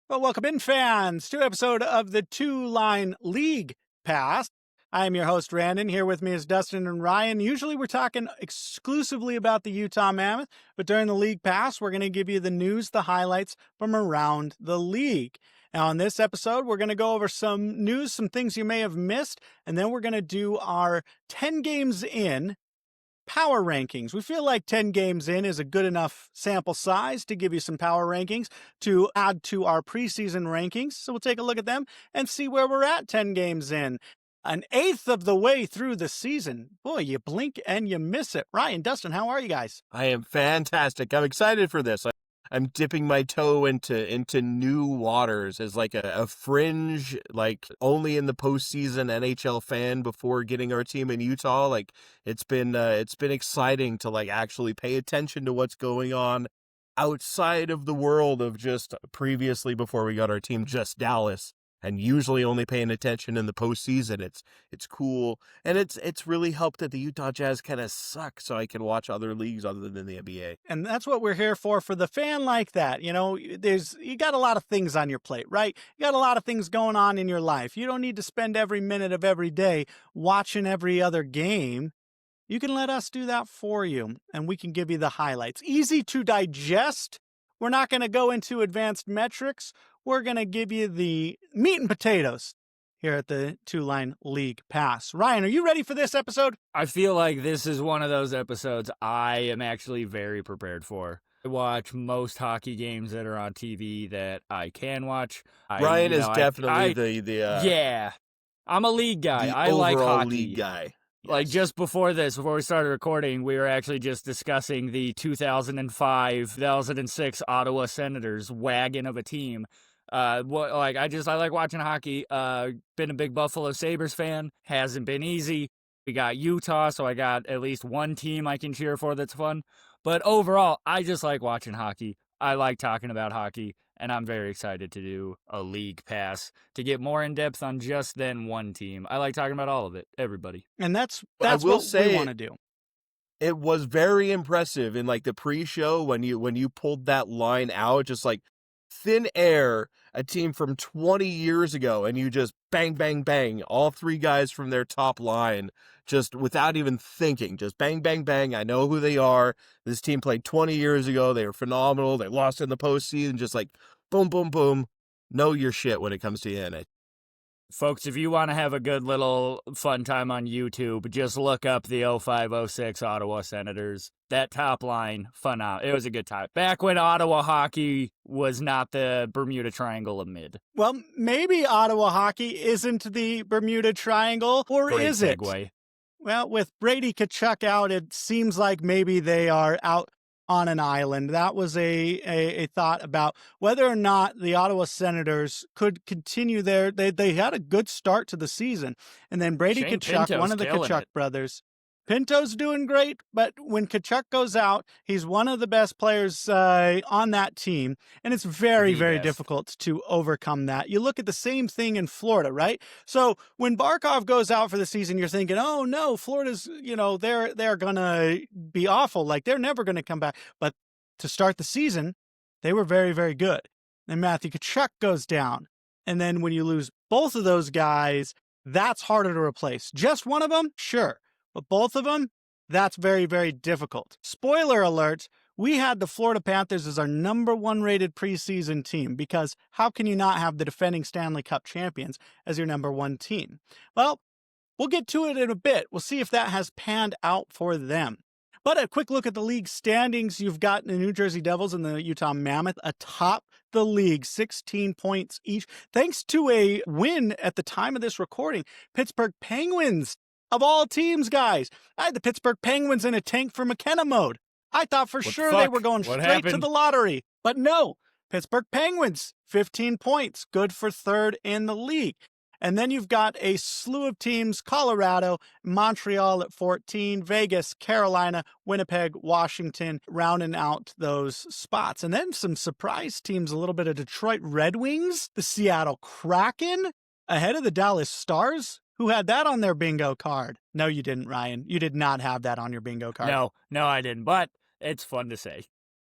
Well, welcome in, fans, to an episode of the Two Line League Pass. I am your host, Randon. Here with me is Dustin and Ryan. Usually we're talking exclusively about the Utah Mammoth, but during the League Pass, we're going to give you the news, the highlights from around the league. Now, on this episode, we're going to go over some news, some things you may have missed, and then we're going to do our 10 games in power rankings. We feel like 10 games in is a good enough sample size to give you some power rankings to add to our preseason rankings. So we'll take a look at them and see where we're at 10 games in. An eighth of the way through the season. Boy, you blink and you miss it. Ryan, Dustin, how are you guys? I am fantastic. I'm excited for this. I'm dipping my toe into new waters as like a fringe, like only in the postseason NHL fan before getting our team in Utah. Like it's been exciting to like actually pay attention to what's going on outside of the world of just previously before we got our team just Dallas. And usually only paying attention in the postseason. It's cool, and it's really helped that the Utah Jazz kind of suck, so I can watch other leagues other than the NBA. And that's what we're here for the fan like that. You know, you got a lot of things on your plate, right? You got a lot of things going on in your life. You don't need to spend every minute of every day watching every other game. You can let us do that for you, and we can give you the highlights. Easy to digest. We're not going to go into advanced metrics. We're going to give you the meat and potatoes here at the Two Line League Pass. Ryan, are you ready for this episode? I feel like this is one of those episodes I am actually very prepared for. I watch most hockey games that are on TV that I can watch. Ryan is definitely yeah. I'm a league guy. the I like overall hockey. league guy. Like Yes. just before we started recording, we were actually just discussing the 2005-2006 Ottawa Senators wagon of a team. I like watching hockey. Been a big Buffalo Sabres fan. Hasn't been easy. We got Utah, so I got at least one team I can cheer for that's fun. But overall, I just like watching hockey. I like talking about hockey, and I'm very excited to do a league pass to get more in depth on just then one team. I like talking about all of it, everybody. And that's I will what say we want to do. It was very impressive in like the pre-show when you pulled that line out, just like thin air, a team from 20 years ago, and you just bang, bang, bang, all three guys from their top line, just without even thinking, just bang, bang, bang. I know who they are. This team played 20 years ago. They were phenomenal. They lost in the postseason. Just like boom, boom, boom. Know your shit when it comes to NA. Folks, if you want to have a good little fun time on YouTube, just look up the 05-06 Ottawa Senators. That top line, fun out. It was a good time. Back when Ottawa hockey was not the Bermuda Triangle of mid. Well, maybe Ottawa hockey isn't the Bermuda Triangle, or Great is it? segue. Well, with Brady Tkachuk out, it seems like maybe they are out on an island. That was a thought about whether or not the Ottawa Senators could continue they had a good start to the season. And then Brady Shane Tkachuk, Pinto's one of the killing Tkachuk it. brothers. Pinto's doing great, but when Tkachuk goes out, he's one of the best players on that team, and it's very, The very best. difficult to overcome that. You look at the same thing in Florida, right? So when Barkov goes out for the season, you're thinking, oh no, Florida's, they're gonna be awful, like they're never gonna come back. But to start the season, they were very, very good. And Matthew Tkachuk goes down, and then when you lose both of those guys, that's harder to replace. Just one of them, sure. But both of them, that's very, very difficult. Spoiler alert, we had the Florida Panthers as our number one rated preseason team because how can you not have the defending Stanley Cup champions as your number one team? Well, we'll get to it in a bit. We'll see if that has panned out for them. But a quick look at the league standings. You've got the New Jersey Devils and the Utah Mammoth atop the league, 16 points each, thanks to a win at the time of this recording. Pittsburgh Penguins, of all teams, guys. I had the Pittsburgh Penguins in a tank for McKenna mode. I thought for sure they were going straight to the lottery. But no, Pittsburgh Penguins, 15 points, good for third in the league. And then you've got a slew of teams, Colorado, Montreal at 14, Vegas, Carolina, Winnipeg, Washington, rounding out those spots. And then some surprise teams, a little bit of Detroit Red Wings, the Seattle Kraken, ahead of the Dallas Stars. Who had that on their bingo card? No, you didn't, Ryan. You did not have that on your bingo card. No, I didn't, but it's fun to say.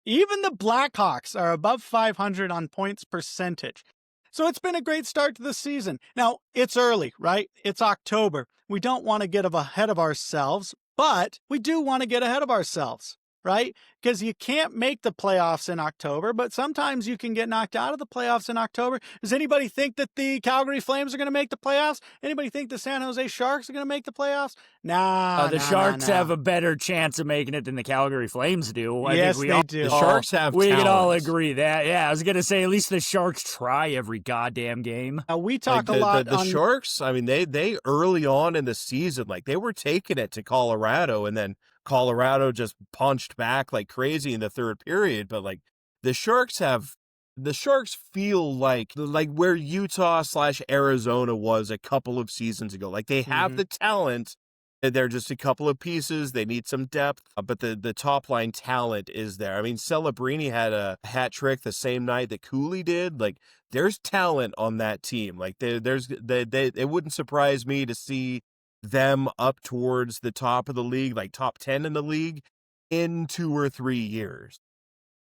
Even the Blackhawks are above 500 on points percentage. So it's been a great start to the season. Now, it's early, right? It's October. We don't want to get ahead of ourselves, but we do want to get ahead of ourselves, right? Because you can't make the playoffs in October, but sometimes you can get knocked out of the playoffs in October. Does anybody think that the Calgary Flames are going to make the playoffs? Anybody think the San Jose Sharks are going to make the playoffs? The Sharks have a better chance of making it than the Calgary Flames do. Yes, I think they do. The Sharks have we talent. can all agree that. Yeah, I was going to say, at least the Sharks try every goddamn game. We talk Like a lot the on Sharks, I mean, they early on in the season, like they were taking it to Colorado, and then Colorado just punched back like crazy in the third period. But like the Sharks feel like where Utah / Arizona was a couple of seasons ago. Like they have the talent. They're just a couple of pieces. They need some depth, but the top line talent is there. I mean, Celebrini had a hat trick the same night that Cooley did. Like, there's talent on that team. Like, it wouldn't surprise me to see them up towards the top of the league, like top 10 in the league, in 2 or 3 years.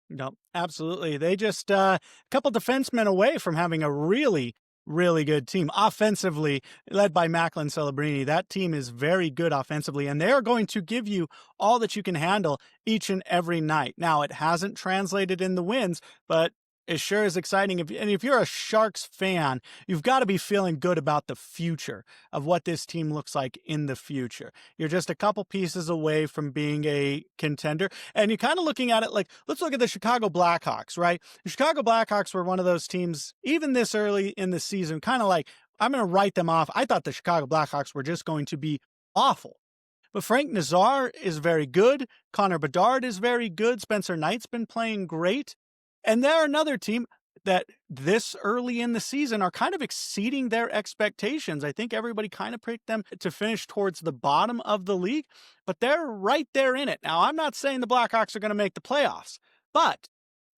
No, absolutely. They just a couple defensemen away from having a really, really good team offensively, led by Macklin Celebrini. That team is very good offensively, and they are going to give you all that you can handle each and every night. Now, it hasn't translated in the wins, but it sure is exciting. If you're a Sharks fan, you've got to be feeling good about the future of what this team looks like in the future. You're just a couple pieces away from being a contender. And you're kind of looking at it like, let's look at the Chicago Blackhawks, right? The Chicago Blackhawks were one of those teams, even this early in the season, kind of like, I'm going to write them off. I thought the Chicago Blackhawks were just going to be awful. But Frank Nazar is very good. Connor Bedard is very good. Spencer Knight's been playing great. And they're another team that this early in the season are kind of exceeding their expectations. I think everybody kind of picked them to finish towards the bottom of the league, but they're right there in it. Now, I'm not saying the Blackhawks are going to make the playoffs, but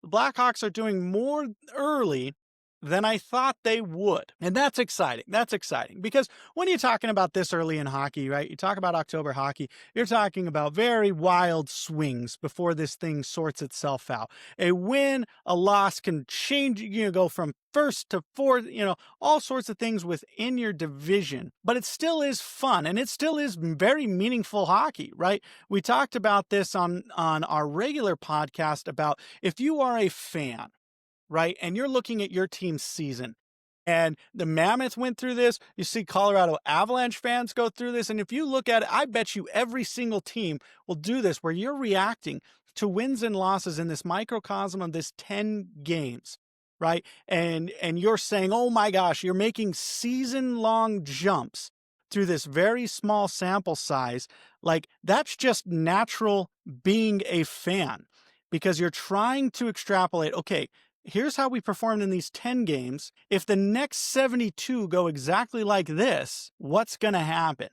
the Blackhawks are doing more early than I thought they would. And that's exciting. That's exciting because when you're talking about this early in hockey, right? You talk about October hockey, you're talking about very wild swings before this thing sorts itself out. A win, a loss can change, go from first to fourth, all sorts of things within your division, but it still is fun and it still is very meaningful hockey, right? We talked about this on our regular podcast about if you are a fan, right? And you're looking at your team's season. And the Mammoth went through this. You see Colorado Avalanche fans go through this. And if you look at it, I bet you every single team will do this where you're reacting to wins and losses in this microcosm of this 10 games, right? And you're saying, oh my gosh, you're making season-long jumps through this very small sample size. Like, that's just natural being a fan because you're trying to extrapolate, okay, here's how we performed in these 10 games. If the next 72 go exactly like this, what's going to happen?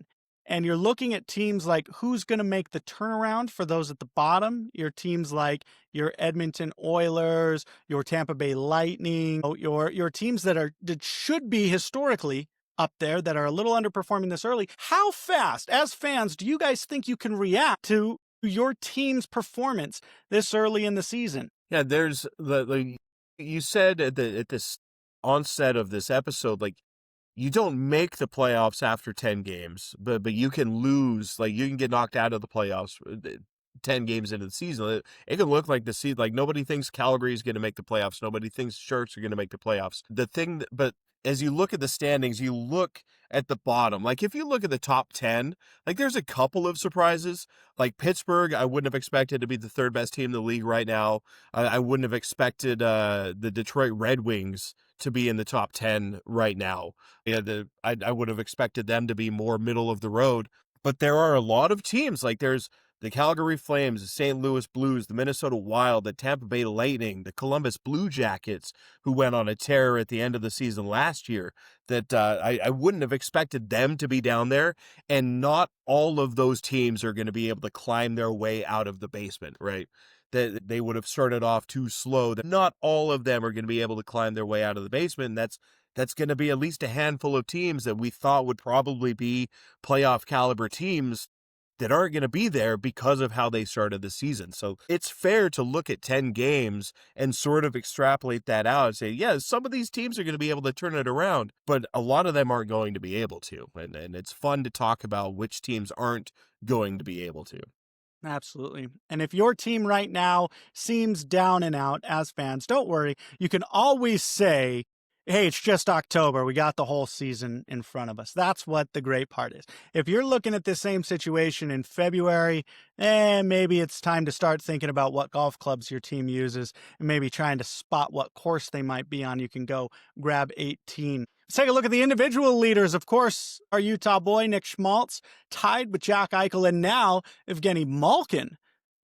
And you're looking at teams like who's going to make the turnaround for those at the bottom. Your teams like your Edmonton Oilers, your Tampa Bay Lightning, your teams that should be historically up there that are a little underperforming this early. How fast, as fans, do you guys think you can react to your team's performance this early in the season? Yeah, there's you said at this onset of this episode, like, you don't make the playoffs after 10 games, but you can lose, like you can get knocked out of the playoffs 10 games into the season. It can look like the season, like nobody thinks Calgary is going to make the playoffs. Nobody thinks Sharks are going to make the playoffs. But as you look at the standings, you look at the bottom. Like if you look at the top 10, like there's a couple of surprises. Like Pittsburgh, I wouldn't have expected to be the third best team in the league right now. I wouldn't have expected the Detroit Red Wings to be in the top 10 right now. Yeah, I would have expected them to be more middle of the road. But there are a lot of teams, like there's the Calgary Flames, the St. Louis Blues, the Minnesota Wild, the Tampa Bay Lightning, the Columbus Blue Jackets, who went on a tear at the end of the season last year, that I wouldn't have expected them to be down there. And not all of those teams are going to be able to climb their way out of the basement, right? That they would have started off too slow. That not all of them are going to be able to climb their way out of the basement. And that's going to be at least a handful of teams that we thought would probably be playoff caliber teams that aren't going to be there because of how they started the season. So it's fair to look at 10 games and sort of extrapolate that out and say, yeah, some of these teams are going to be able to turn it around, but a lot of them aren't going to be able to. And it's fun to talk about which teams aren't going to be able to. Absolutely. And if your team right now seems down and out as fans, don't worry. You can always say, hey, it's just October. We got the whole season in front of us. That's what the great part is. If you're looking at this same situation in February, maybe it's time to start thinking about what golf clubs your team uses and maybe trying to spot what course they might be on. You can go grab 18. Let's take a look at the individual leaders. Of course, our Utah boy, Nick Schmaltz, tied with Jack Eichel, and now Evgeny Malkin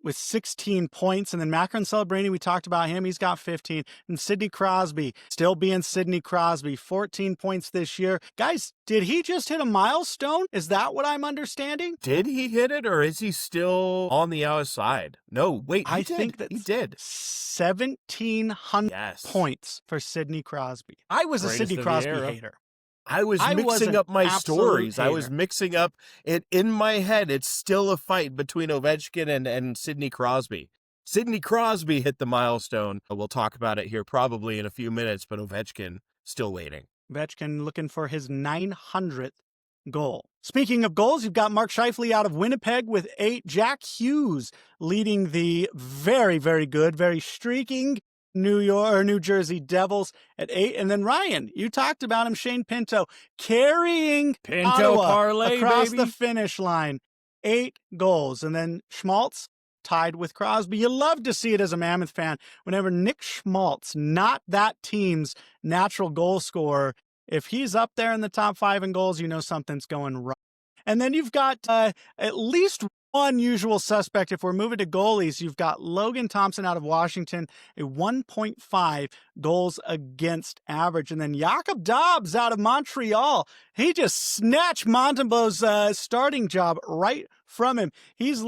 with 16 points. And then Macron Celebrini, we talked about him. He's got 15. And Sidney Crosby, still being Sidney Crosby, 14 points this year. Guys, did he just hit a milestone? Is that what I'm understanding? Did he hit it, or is he still on the outside? No, wait, I think that he did. 1,700 points for Sidney Crosby. I was Greatest a Sidney of the Crosby era. hater. I was mixing up my stories. I was mixing up it in my head. It's still a fight between Ovechkin and Sidney Crosby. Sidney Crosby hit the milestone. We'll talk about it here probably in a few minutes, but Ovechkin still waiting. Ovechkin looking for his 900th goal. Speaking of goals, you've got Mark Scheifele out of Winnipeg with 8. Jack Hughes leading the very, very good, very streaking New Jersey Devils at 8. And then Ryan, you talked about him, Shane Pinto, carrying Ottawa parlay, across baby. the finish line. 8 goals. And then Schmaltz tied with Crosby. You love to see it as a Mammoth fan whenever Nick Schmaltz, not that team's natural goal scorer, if he's up there in the top 5 in goals, you know something's going wrong. And then you've got at least one usual suspect. If we're moving to goalies, you've got Logan Thompson out of Washington, a 1.5 goals against average. And then Jakob Dobbs out of Montreal. He just snatched Montembeau's starting job right from him. He's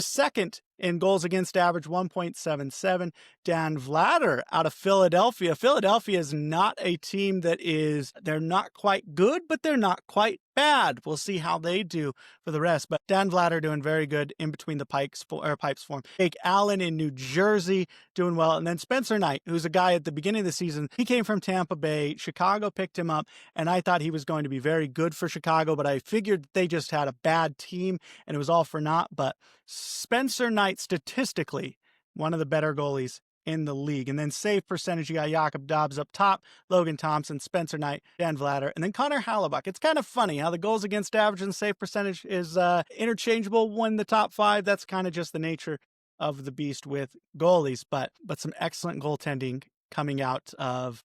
second in goals against average, 1.77. Dan Vladar out of Philadelphia. Philadelphia is not a team they're not quite good, but they're not quite bad. We'll see how they do for the rest. But Dan Vladar doing very good in between the pipes for him. Jake Allen in New Jersey doing well. And then Spencer Knight, who's a guy at the beginning of the season, he came from Tampa Bay. Chicago picked him up, and I thought he was going to be very good for Chicago, but I figured they just had a bad team, and it was all for naught. But Spencer Knight, statistically, one of the better goalies in the league. And then save percentage, you got Jakob Dobbs up top, Logan Thompson, Spencer Knight, Dan Vladar, and then Connor Hellebuyck. It's kind of funny how the goals against average and save percentage is interchangeable when the top 5. That's kind of just the nature of the beast with goalies, but some excellent goaltending coming out of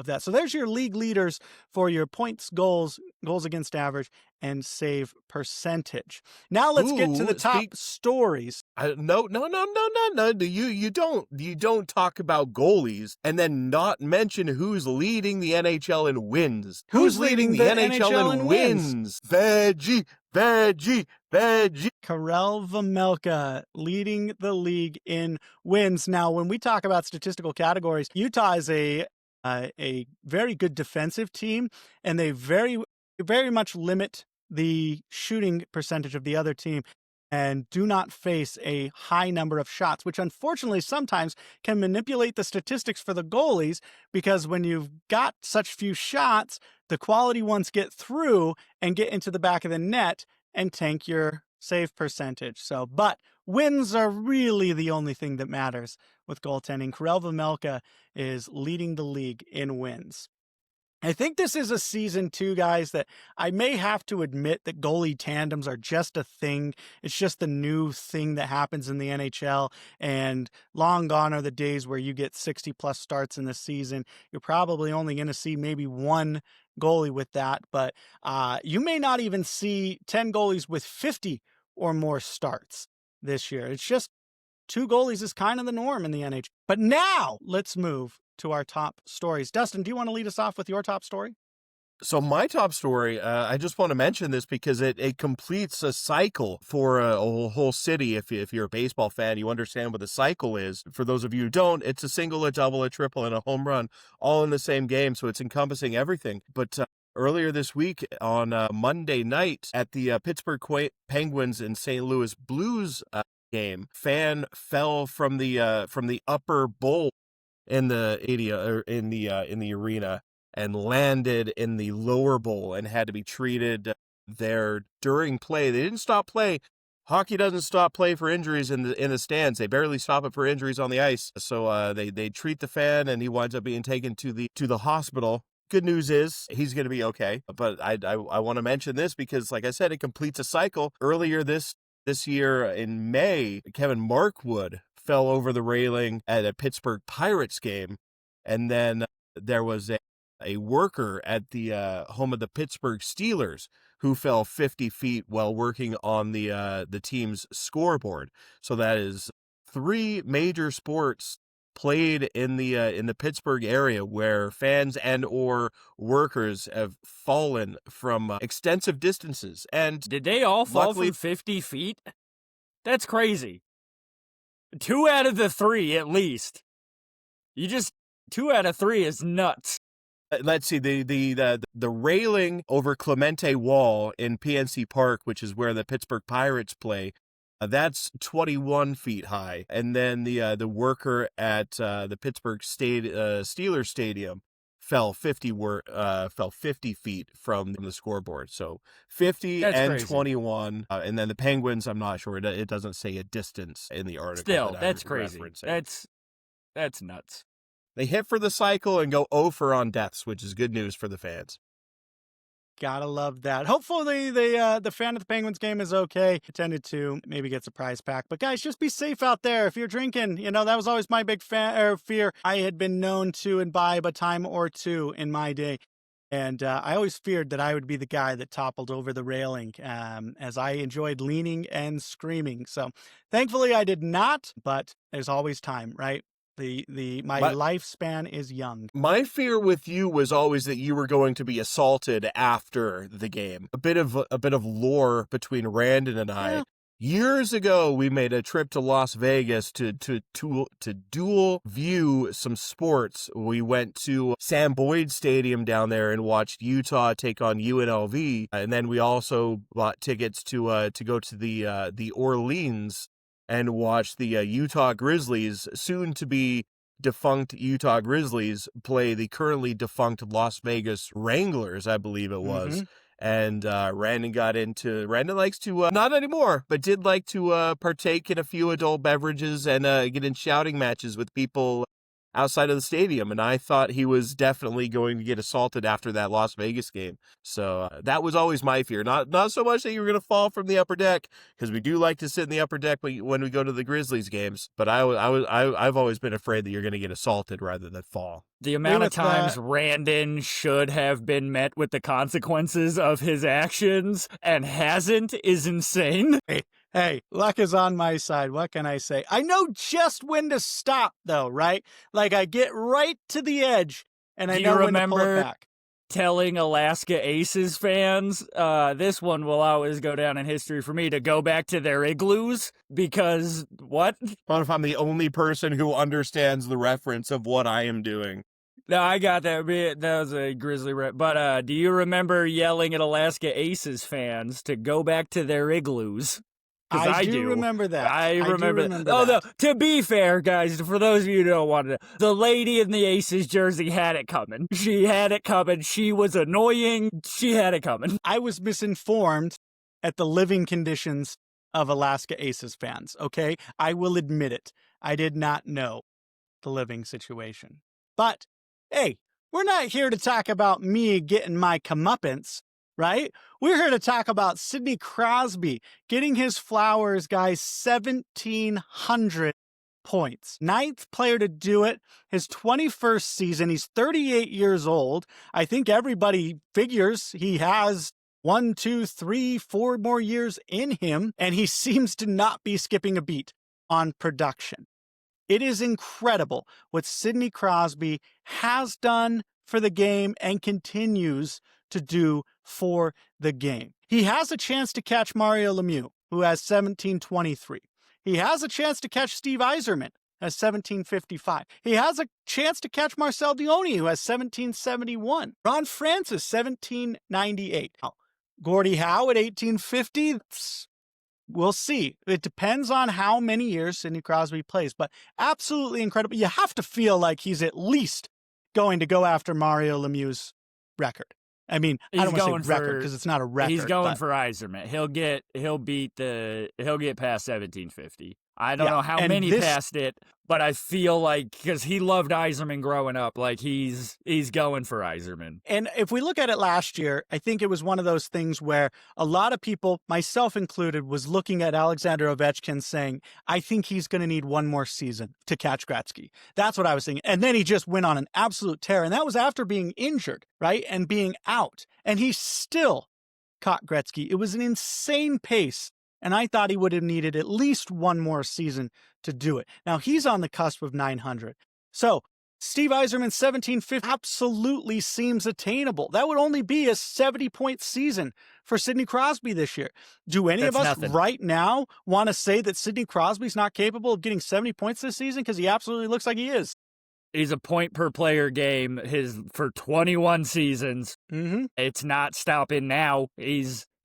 that. So there's your league leaders for your points, goals against average, and save percentage. Now let's get to the top stories. No. You don't talk about goalies and then not mention who's leading the NHL in wins. Who's leading the NHL in wins? Veggie. Karel Vejmelka leading the league in wins. Now, when we talk about statistical categories, Utah is a very good defensive team, and they very, very much limit the shooting percentage of the other team and do not face a high number of shots, which unfortunately sometimes can manipulate the statistics for the goalies, because when you've got such few shots, the quality ones get through and get into the back of the net and tank your save percentage. But wins are really the only thing that matters with goaltending. Karel Vejmelka is leading the league in wins. I think this is a season, too, guys, that I may have to admit that goalie tandems are just a thing. It's just the new thing that happens in the NHL, and long gone are the days where you get 60-plus starts in the season. You're probably only going to see maybe one goalie with that, but you may not even see 10 goalies with 50 or more starts this year. It's just 2 goalies is kind of the norm in the NHL. But now let's move to our top stories. Dustin, do you want to lead us off with your top story? So my top story, I just want to mention this because it completes a cycle for a whole city. If you're a baseball fan, you understand what the cycle is. For those of you who don't, it's a single, a double, a triple, and a home run all in the same game. So it's encompassing everything. But earlier this week on Monday night at the Pittsburgh Penguins and St. Louis Blues game. Fan fell from the upper bowl in the area or in the arena and landed in the lower bowl and had to be treated there during play. They didn't stop play. Hockey doesn't stop play for injuries in the stands. They barely stop it for injuries on the ice. So they treat the fan, and he winds up being taken to the hospital. Good news is he's going to be okay. But I want to mention this because, like I said, it completes a cycle. Earlier this year in May, Kevin Markwood fell over the railing at a Pittsburgh Pirates game, and then there was a worker at the home of the Pittsburgh Steelers who fell 50 feet while working on the team's scoreboard. So that is 3 major sports played in the Pittsburgh area where fans and or workers have fallen from extensive distances. And did they all fall luckily, from 50 feet? That's crazy. 2 out of the 3, at least. 2 out of 3 is nuts. Let's see, the railing over Clemente Wall in PNC Park, which is where the Pittsburgh Pirates play, that's 21 feet high. And then the worker at the Pittsburgh Steelers Stadium fell 50 feet from the scoreboard. So 50 That's and crazy. 21. And then the Penguins, I'm not sure. It doesn't say a distance in the article. Still, that's crazy. That's nuts. They hit for the cycle and go 0 for on deaths, which is good news for the fans. Gotta love that. Hopefully the fan of the Penguins game is okay. Intended to maybe gets a prize pack. But guys, just be safe out there. If you're drinking, that was always my big fear. I had been known to imbibe a time or two in my day. And I always feared that I would be the guy that toppled over the railing as I enjoyed leaning and screaming. So thankfully I did not, but there's always time, right? My lifespan is young. My fear with you was always that you were going to be assaulted after the game. A bit of lore between Randon and I. Yeah. Years ago, we made a trip to Las Vegas to dual view some sports. We went to Sam Boyd Stadium down there and watched Utah take on UNLV, and then we also bought tickets to go to the Orleans and watch the Utah Grizzlies, soon to be defunct Utah Grizzlies, play the currently defunct Las Vegas Wranglers, I believe it was. Mm-hmm. And Randon likes to, not anymore, but did like to partake in a few adult beverages and get in shouting matches with people outside of the stadium. And I thought he was definitely going to get assaulted after that Las Vegas game. So that was always my fear. Not so much that you were going to fall from the upper deck, because we do like to sit in the upper deck when we go to the Grizzlies games. But I've always been afraid that you're going to get assaulted rather than fall. The amount of times Randon should have been met with the consequences of his actions and hasn't is insane. Hey, luck is on my side. What can I say? I know just when to stop, though, right? Like, I get right to the edge, and I know when to pull it back. Telling Alaska Aces fans, this one will always go down in history for me, to go back to their igloos, because what? What if I'm the only person who understands the reference of what I am doing? No, I got that. That was a Grizzly rep. But do you remember yelling at Alaska Aces fans to go back to their igloos? I do remember that. I remember that. Although, to be fair, guys, for those of you who don't want to know, the lady in the Aces jersey had it coming. She had it coming. She was annoying. She had it coming. I was misinformed at the living conditions of Alaska Aces fans, okay? I will admit it. I did not know the living situation. But, hey, we're not here to talk about me getting my comeuppance, right? We're here to talk about Sidney Crosby getting his flowers, guys, 1,700 points. 9th player to do it, his 21st season. He's 38 years old. I think everybody figures he has 1, 2, 3, 4 more years in him, and he seems to not be skipping a beat on production. It is incredible what Sidney Crosby has done for the game and continues to do for the game. He has a chance to catch Mario Lemieux, who has 1723. He has a chance to catch Steve Yzerman has 1755. He has a chance to catch Marcel Dione, who has 1771. Ron Francis, 1798. Now, Gordie Howe at 1850. We'll see. It depends on how many years Sidney Crosby plays, but absolutely incredible. You have to feel like he's at least going to go after Mario Lemieux's record. I mean, I don't want to say record because it's not a record. He's going for Yzerman. He'll get past 1750. I don't know how many passed it, but I feel like because he loved Yzerman growing up, like he's going for Yzerman. And if we look at it last year, I think it was one of those things where a lot of people, myself included, was looking at Alexander Ovechkin saying, I think he's going to need one more season to catch Gretzky. That's what I was thinking. And then he just went on an absolute tear. And that was after being injured, right? And being out. And he still caught Gretzky. It was an insane pace. And I thought he would have needed at least one more season to do it. Now, he's on the cusp of 900. So, Steve Yzerman's 1750 absolutely seems attainable. That would only be a 70-point season for Sidney Crosby this year. Do any of us right now want to say that Sidney Crosby's not capable of getting 70 points this season? Because he absolutely looks like he is. He's a point per player game for 21 seasons. Mm-hmm. It's not stopping now.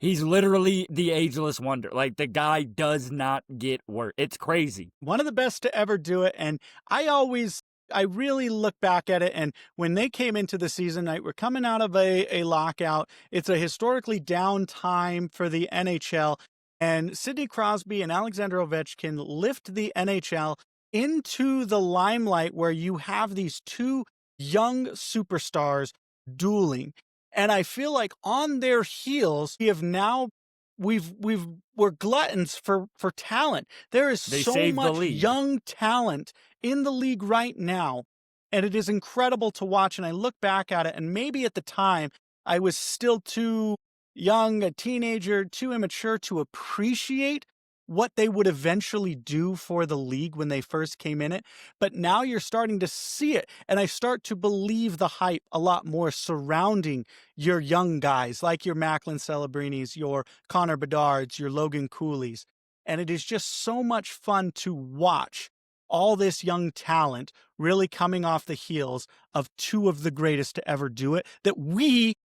He's literally the ageless wonder. Like, the guy does not get worse. It's crazy. One of the best to ever do it. And I really look back at it. And when they came into the season, we're coming out of a lockout. It's a historically down time for the NHL. And Sidney Crosby and Alexander Ovechkin lift the NHL into the limelight where you have these two young superstars dueling. And I feel like on their heels, we're gluttons for talent. There is so much young talent in the league right now, and it is incredible to watch. And I look back at it, and maybe at the time I was still too young, a teenager, too immature to appreciate what they would eventually do for the league when they first came in it. But now you're starting to see it. And I start to believe the hype a lot more surrounding your young guys, like your Macklin Celebrinis, your Connor Bedards, your Logan Coolies. And it is just so much fun to watch all this young talent really coming off the heels of two of the greatest to ever do it that we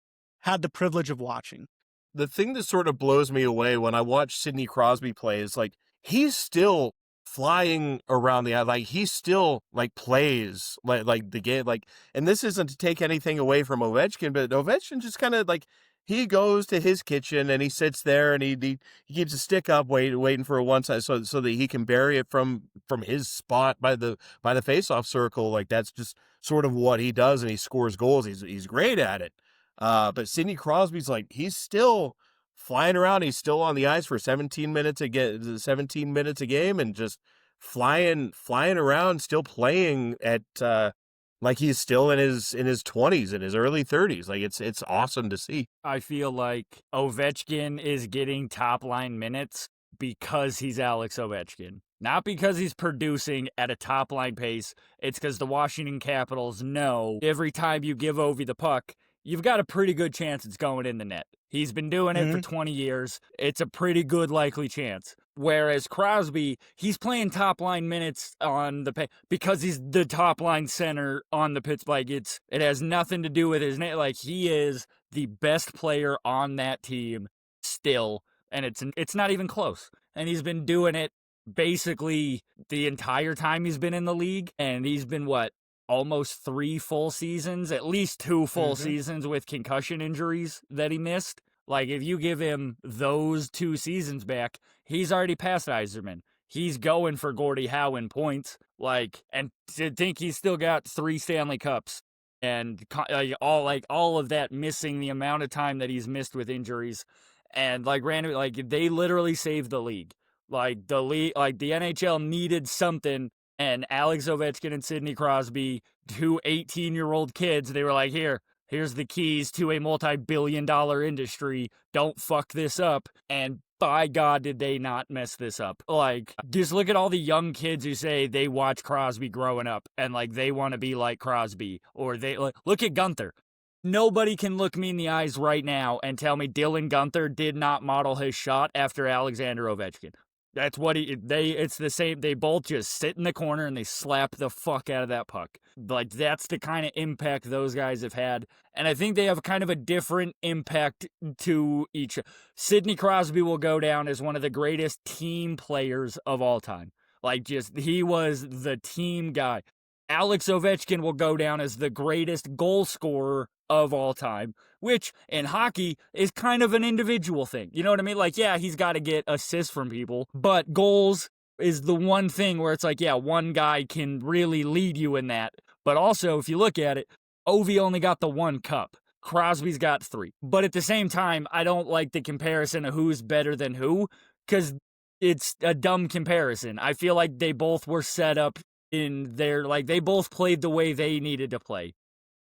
had the privilege of watching. The thing that sort of blows me away when I watch Sidney Crosby play is like he's still flying around the like he still like plays like the game like, and this isn't to take anything away from Ovechkin, but Ovechkin just kind of like he goes to his kitchen and he sits there and he keeps a stick up waiting for a one side so that he can bury it from his spot by the faceoff circle. Like that's just sort of what he does, and he scores goals. He's great at it. But Sidney Crosby's like, he's still flying around. He's still on the ice for 17 minutes a game and just flying around, still playing at, like he's still in his 20s, in his early 30s. Like it's awesome to see. I feel like Ovechkin is getting top line minutes because he's Alex Ovechkin. Not because he's producing at a top line pace. It's because the Washington Capitals know every time you give Ovi the puck, you've got a pretty good chance it's going in the net. He's been doing it for 20 years. It's a pretty good likely chance. Whereas Crosby, he's playing top-line minutes on the because he's the top-line center on the pitch. Like, it has nothing to do with his name. Like, he is the best player on that team still, and it's not even close. And he's been doing it basically the entire time he's been in the league, and he's been, almost 3 full seasons, at least 2 full seasons with concussion injuries that he missed. Like, if you give him those 2 seasons back, he's already past Yzerman. He's going for Gordie Howe in points. Like, and to think he's still got 3 Stanley Cups and all of that missing the amount of time that he's missed with injuries. And they literally saved the league. Like the NHL needed something. And Alex Ovechkin and Sidney Crosby, 2 18-year-old kids, they were like, here's the keys to a multi-billion-dollar industry. Don't fuck this up. And by God, did they not mess this up. Like, just look at all the young kids who say they watch Crosby growing up and, they want to be like Crosby. Or look at Gunther. Nobody can look me in the eyes right now and tell me Dylan Gunther did not model his shot after Alexander Ovechkin. That's what it's the same. They both just sit in the corner and they slap the fuck out of that puck. Like, that's the kind of impact those guys have had. And I think they have kind of a different impact to each. Sidney Crosby will go down as one of the greatest team players of all time. Like, just, he was the team guy. Alex Ovechkin will go down as the greatest goal scorer of all time, which in hockey is kind of an individual thing. You know what I mean? Like, yeah, he's got to get assists from people, but goals is the one thing where it's like, yeah, one guy can really lead you in that. But also, if you look at it, Ovi only got the one cup. Crosby's got 3. But at the same time, I don't like the comparison of who's better than who, because it's a dumb comparison. I feel like they both were set up in their, like, they both played the way they needed to play.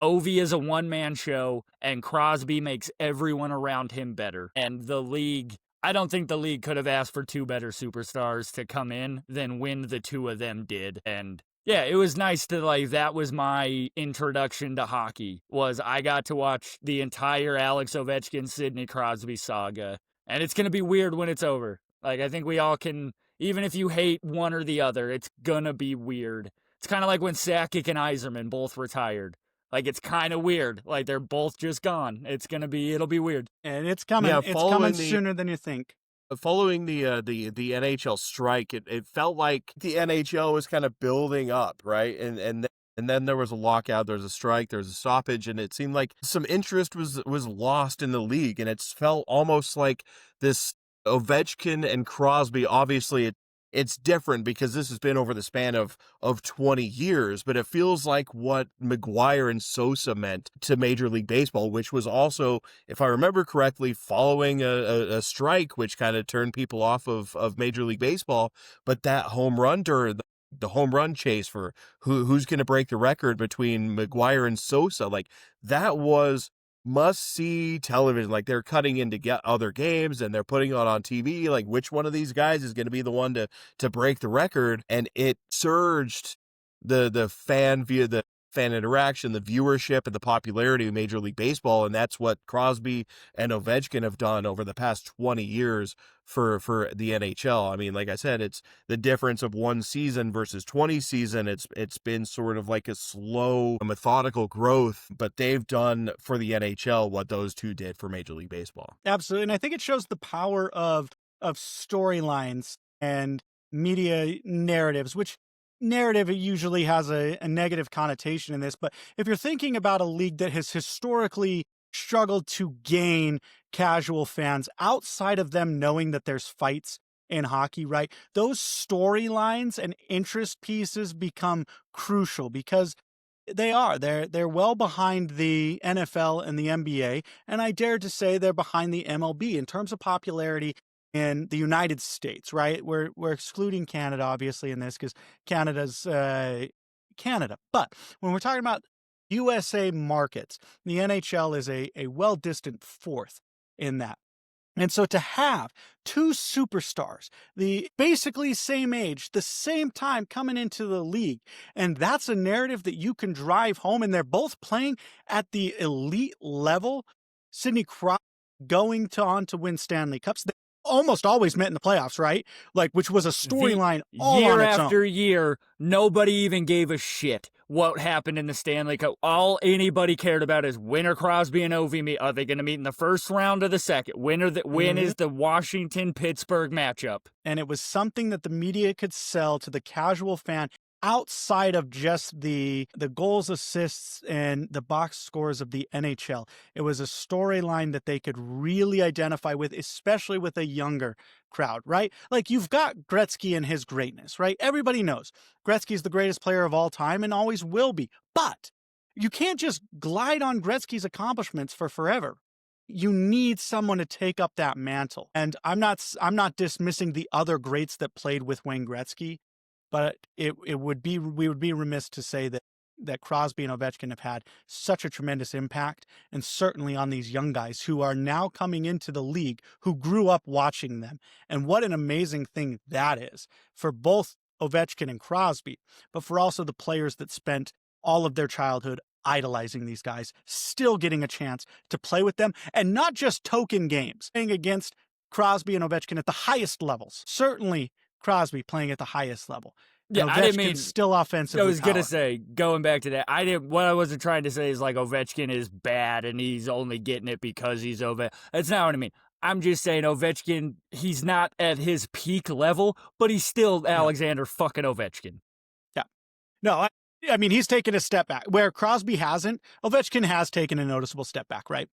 Ovi is a one-man show, and Crosby makes everyone around him better. And the league, I don't think the league could have asked for 2 better superstars to come in than when the 2 of them did. And yeah, it was nice to, like, that was my introduction to hockey, was I got to watch the entire Alex Ovechkin, Sidney Crosby saga. And it's going to be weird when it's over. Like, I think we all can, even if you hate one or the other, it's going to be weird. It's kind of like when Sakic and Yzerman both retired. Like, it's kind of weird. Like, they're both just gone. It'll be weird. And it's coming. Yeah, it's coming sooner than you think. Following the NHL strike, it felt like the NHL was kind of building up, right? And then there was a lockout, there was a strike, there was a stoppage, and it seemed like some interest was lost in the league, and it's felt almost like this Ovechkin and Crosby. Obviously, it's different because this has been over the span of 20 years, but it feels like what McGuire and Sosa meant to Major League Baseball, which was also, if I remember correctly, following a strike, which kind of turned people off of Major League Baseball. But that home run the home run chase for who's going to break the record between McGuire and Sosa, like, that was must-see television. Like, they're cutting in to get other games and they're putting it on TV, like, which one of these guys is going to be the one to break the record. And it surged the fan via the fan interaction, the viewership, and the popularity of Major League Baseball. And that's what Crosby and Ovechkin have done over the past 20 years for the NHL. I mean, like I said, it's the difference of one season versus 20 season. It's been sort of like a slow, methodical growth, but they've done for the NHL what those 2 did for Major League Baseball. Absolutely. And I think it shows the power of storylines and media narratives, which narrative usually has a negative connotation in this. But if you're thinking about a league that has historically struggled to gain casual fans outside of them knowing that there's fights in hockey, right? Those storylines and interest pieces become crucial because they're well behind the NFL and the NBA, and I dare to say they're behind the MLB in terms of popularity in the United States, right? We're excluding Canada, obviously, in this because Canada's Canada. But when we're talking about USA markets, the NHL is a well-distant 4th in that. And so to have 2 superstars, the basically same age, the same time coming into the league, and that's a narrative that you can drive home, and they're both playing at the elite level. Sidney Crosby going on to win Stanley Cups. They almost always met in the playoffs, right? Like, which was a storyline all year on its after own. year. Nobody even gave a shit what happened in the Stanley Cup. All anybody cared about is when are Crosby and Ovi meet. Are they going to meet in the first round or the second? When is the Washington-Pittsburgh matchup? And it was something that the media could sell to the casual fan outside of just the goals, assists, and the box scores of the NHL. It was a storyline that they could really identify with, especially with a younger crowd, right? Like, you've got Gretzky and his greatness, right? Everybody knows Gretzky's the greatest player of all time and always will be. But you can't just glide on Gretzky's accomplishments for forever. You need someone to take up that mantle. And I'm not dismissing the other greats that played with Wayne Gretzky, but we would be remiss to say that Crosby and Ovechkin have had such a tremendous impact, and certainly on these young guys who are now coming into the league, who grew up watching them. And what an amazing thing that is for both Ovechkin and Crosby, but for also the players that spent all of their childhood idolizing these guys, still getting a chance to play with them, and not just token games, playing against Crosby and Ovechkin at the highest levels. Certainly Crosby playing at the highest level. Yeah, And I didn't Ovechkin's mean. still I offensively was gonna powerful. say, going back to that, I didn't. What I wasn't trying to say is like Ovechkin is bad and he's only getting it because he's Ovechkin. That's not what I mean. I'm just saying Ovechkin, he's not at his peak level, but he's still Alexander fucking Ovechkin. Yeah. No, I mean, he's taken a step back. Where Crosby hasn't, Ovechkin has taken a noticeable step back, right?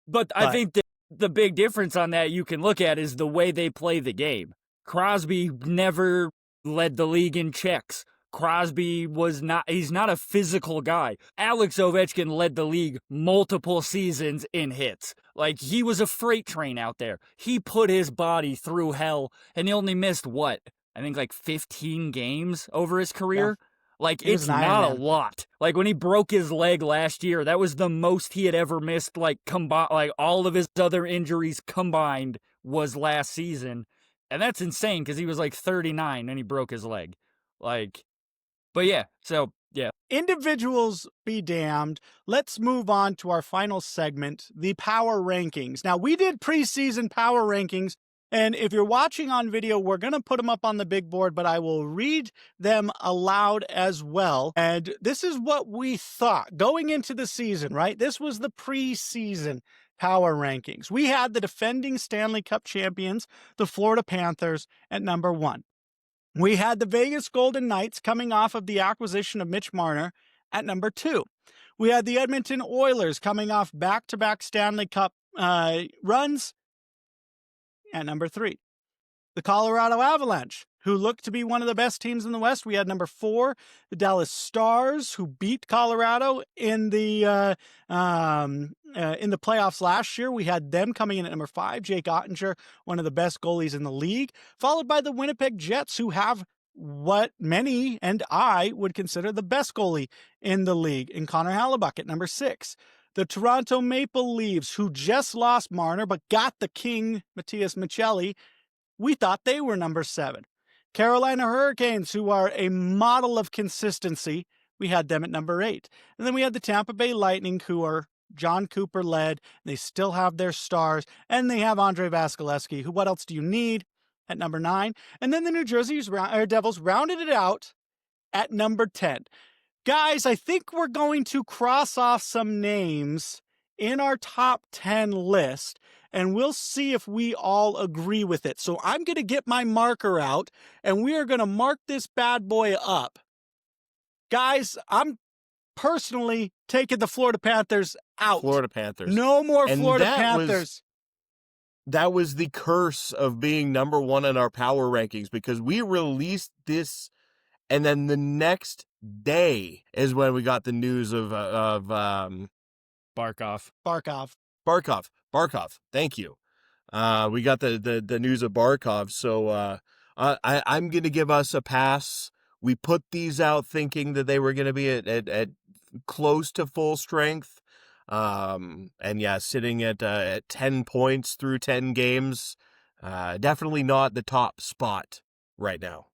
But I think that the big difference on that you can look at is the way they play the game. Crosby never led the league in checks. Crosby he's not a physical guy. Alex Ovechkin led the league multiple seasons in hits. Like, he was a freight train out there. He put his body through hell, and he only missed, what? I think like 15 games over his career? Yeah. Like, it's not a lot. Like, when he broke his leg last year, that was the most he had ever missed, like, all of his other injuries combined was last season. And that's insane, because he was, like, 39 and he broke his leg. Like, but yeah, so, yeah. Individuals be damned. Let's move on to our final segment, the Power Rankings. Now, we did preseason Power Rankings, and if you're watching on video, we're going to put them up on the big board, but I will read them aloud as well. And this is what we thought going into the season, right? This was the preseason Power Rankings. We had the defending Stanley Cup champions, the Florida Panthers, at number 1. We had the Vegas Golden Knights coming off of the acquisition of Mitch Marner at number 2. We had the Edmonton Oilers coming off back-to-back Stanley Cup runs at number 3. The Colorado Avalanche, who looked to be one of the best teams in the West, we had number 4. The Dallas Stars, who beat Colorado in the playoffs last year, we had them coming in at number 5. Jake Ottinger, one of the best goalies in the league, followed by the Winnipeg Jets, who have what many and I would consider the best goalie in the league, in Connor Hellebuyck at number 6. The Toronto Maple Leafs, who just lost Marner but got the king, Matthias Michelli, we thought they were number 7. Carolina Hurricanes, who are a model of consistency, we had them at number 8. And then we had the Tampa Bay Lightning, who are John Cooper led. They still have their stars, and they have Andrei Vasilevsky, who, what else do you need, at number 9. And then the New Jersey Devils rounded it out at number 10. Guys, I think we're going to cross off some names in our top 10 list, and we'll see if we all agree with it. So I'm going to get my marker out, and we are going to mark this bad boy up. Guys, I'm personally taking the Florida Panthers out. Florida Panthers. No more Florida Panthers. That was the curse of being number 1 in our power rankings, because we released this, and then the next day is when we got the news of Barkov. Thank you. We got the news of Barkov. So I'm going to give us a pass. We put these out thinking that they were going to be at close to full strength. And yeah, sitting at 10 points through 10 games. Definitely not the top spot right now.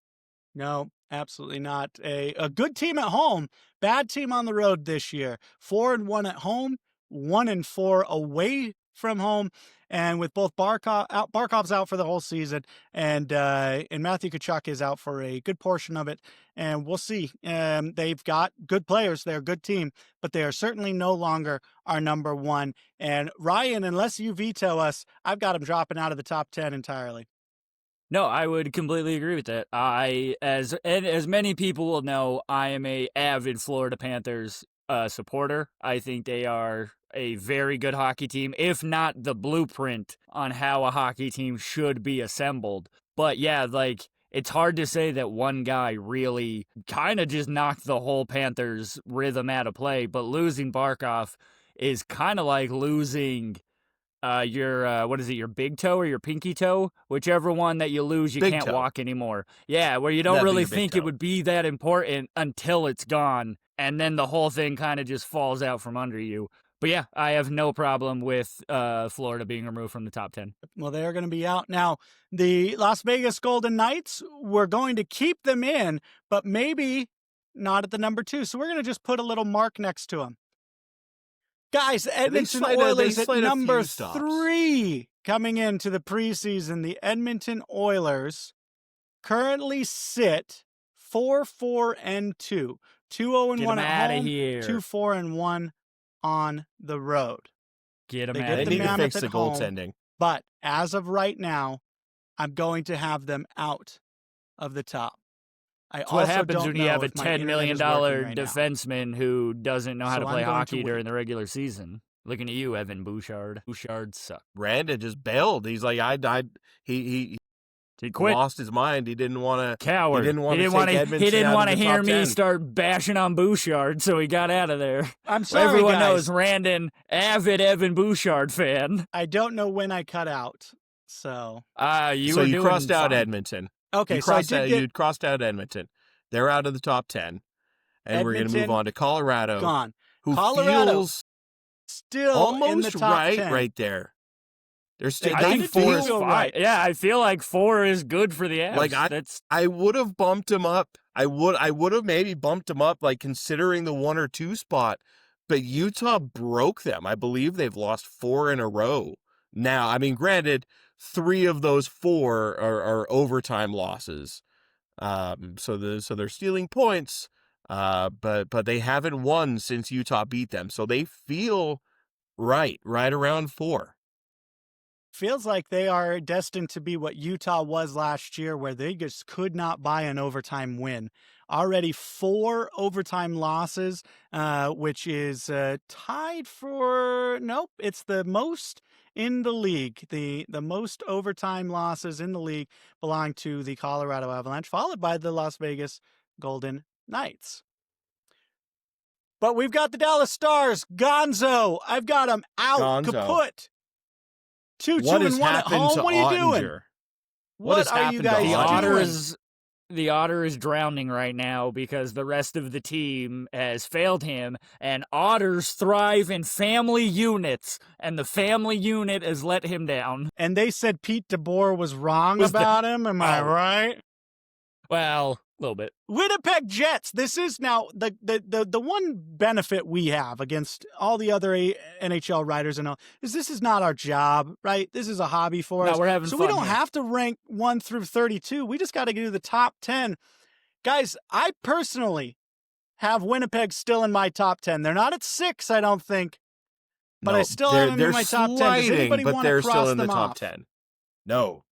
No, absolutely not. A good team at home, bad team on the road this year. 4-1 at home, 1-4 away from home, and with both Barkov's out for the whole season, and Matthew Tkachuk is out for a good portion of it. And we'll see. They've got good players. They're a good team, but they are certainly no longer our number 1. And Ryan, unless you veto us, I've got them dropping out of the top 10 entirely. No, I would completely agree with that. As many people will know, I am a avid Florida Panthers supporter. I think they are a very good hockey team, if not the blueprint on how a hockey team should be assembled. But yeah, like, it's hard to say that one guy really kind of just knocked the whole Panthers rhythm out of play, but losing Barkov is kind of like losing your big toe or your pinky toe, whichever one that you lose, you can't walk anymore. Yeah, where you don't really think it would be that important until it's gone, and then the whole thing kind of just falls out from under you. But yeah, I have no problem with Florida being removed from the top 10. Well, they're going to be out. Now, the Las Vegas Golden Knights, we're going to keep them in, but maybe not at the number 2. So we're going to just put a little mark next to them. Guys, the Edmonton slide Oilers at a number few stops. 3 coming into the preseason. The Edmonton Oilers currently sit 4-4-2. 2-0-1 at home, here. 2-4-1 on the road. Get them They out get of the They need here. to Mammoth fix the at home. goaltending. But as of right now, I'm going to have them out of the top. That's what happens when you have a $10 million right defenseman who doesn't know how So to I'm play going to hockey wait. during the regular season. Looking at you, Evan Bouchard. Bouchard sucks. Brandon just bailed. He's like, he Quit. lost his mind. He didn't want to. Coward. He didn't want to take Edmonton He didn't out want of to the hear top me 10. start bashing on Bouchard, so he got out of there. I'm sorry, Everyone guys. knows Randon, avid Evan Bouchard fan. I don't know when I cut out. So You crossed out fine. Edmonton. okay, You so I crossed did out. get You crossed out Edmonton. They're out of the top 10, and we're going to move Edmonton on to Colorado, gone. who Colorado feels still in the almost top right 10. right there. They're still. I They think did four feel is feel fine. right. Yeah, I feel like 4 is good for the Avs. Like, That's I would have bumped him up. I would have maybe bumped him up, like considering the 1 or 2 spot. But Utah broke them. I believe they've lost 4 in a row now. I mean, granted, 3 of those 4 are overtime losses. So they're stealing points. But they haven't won since Utah beat them. So they feel right around 4. Feels like they are destined to be what Utah was last year, where they just could not buy an overtime win. Already 4 overtime losses, which is tied for, nope, it's the most in the league. The most overtime losses in the league belong to the Colorado Avalanche, followed by the Las Vegas Golden Knights. But we've got the Dallas Stars. Gonzo, I've got them out. Gonzo. Kaput. 2-2 What has and 1 at happened home. to What are you doing? Ottinger? What has are you happened to guys Ottinger? doing? The Otter is drowning right now because the rest of the team has failed him, and otters thrive in family units, and the family unit has let him down. And they said Pete DeBoer was wrong Was about him. Am I right? Well, a little bit. Winnipeg Jets. This is now the one benefit we have against all the other NHL writers and all is this is not our job, right? This is a hobby for us. No, we're having so fun we don't here. have to rank 1 through 32. We just got to do the top 10. Guys, I personally have Winnipeg still in my top 10. They're not at 6, I don't think. But I still have them in my top 10. Does anybody but want to they're cross still in them the top off? 10. No.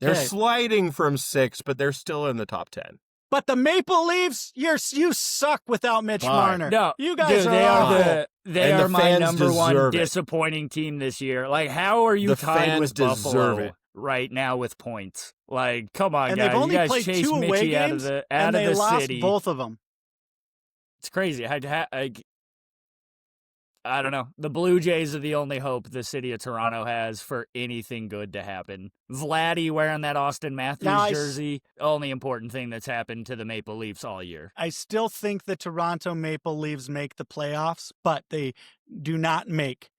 They're Okay. sliding from 6, but they're still in the top 10. But the Maple Leafs, you suck without Mitch Fine. Marner. No, You guys dude, are awful. they And are the my fans number one deserve it. disappointing team this year. Like, how are you The tied fans with deserve Buffalo it. right now with points? Like, come on, And guys. they've only You guys played chased 2 away Mitchie out of games, the and they lost city. both of them. It's crazy. I don't know. The Blue Jays are the only hope the city of Toronto has for anything good to happen. Vladdy wearing that Austin Matthews Now, jersey, only important thing that's happened to the Maple Leafs all year. I still think the Toronto Maple Leafs make the playoffs, but they do not make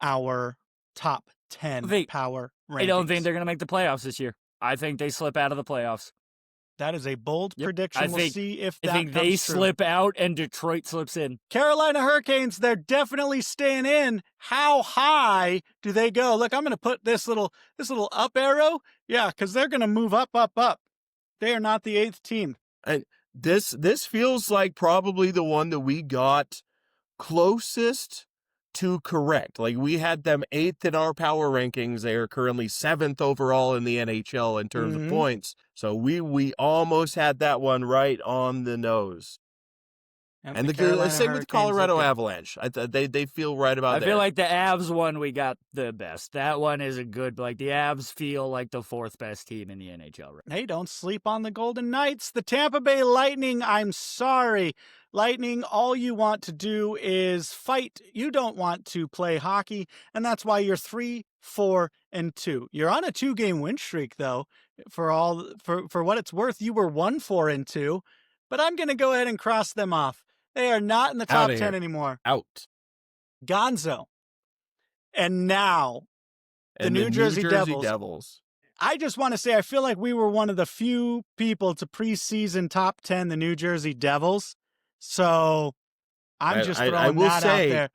our top 10 power rankings. I don't think they're going to make the playoffs this year. I think they slip out of the playoffs. That is a bold prediction. We'll see if that I think comes they true. slip out and Detroit slips in. Carolina Hurricanes, they're definitely staying in. How high do they go? Look, I'm going to put this little up arrow. Yeah, because they're going to move up, up, up. They are not the 8th team. And this feels like probably the one that we got closest to correct. Like, we had them 8th in our power rankings. They are currently 7th overall in the NHL in terms of points. So we almost had that one right on the nose. And the Carolina same with Hurricanes Colorado look good. Avalanche. They feel right about I there. feel like the Avs one we got the best. That one is a good, like the Avs feel like the 4th best team in the NHL. Hey, don't sleep on the Golden Knights. The Tampa Bay Lightning, I'm sorry. Lightning, all you want to do is fight. You don't want to play hockey, and that's why you're 3-4-2. You're on a 2-game win streak, though. For what it's worth, you were 1-4-2. But I'm going to go ahead and cross them off. They are not in the top 10 anymore. Out. Gonzo. And now, the New Jersey Devils. I just want to say, I feel like we were one of the few people to preseason top 10 the New Jersey Devils. So I'm just throwing that out there.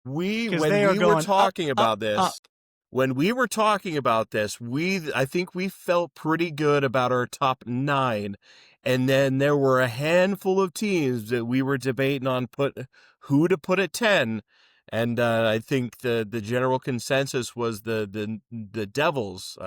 because When they are we were going up, talking up, about up. this, when we were talking about this, I think we felt pretty good about our top 9, and then there were a handful of teams that we were debating on who to put at 10, and I think the general consensus was the Devils.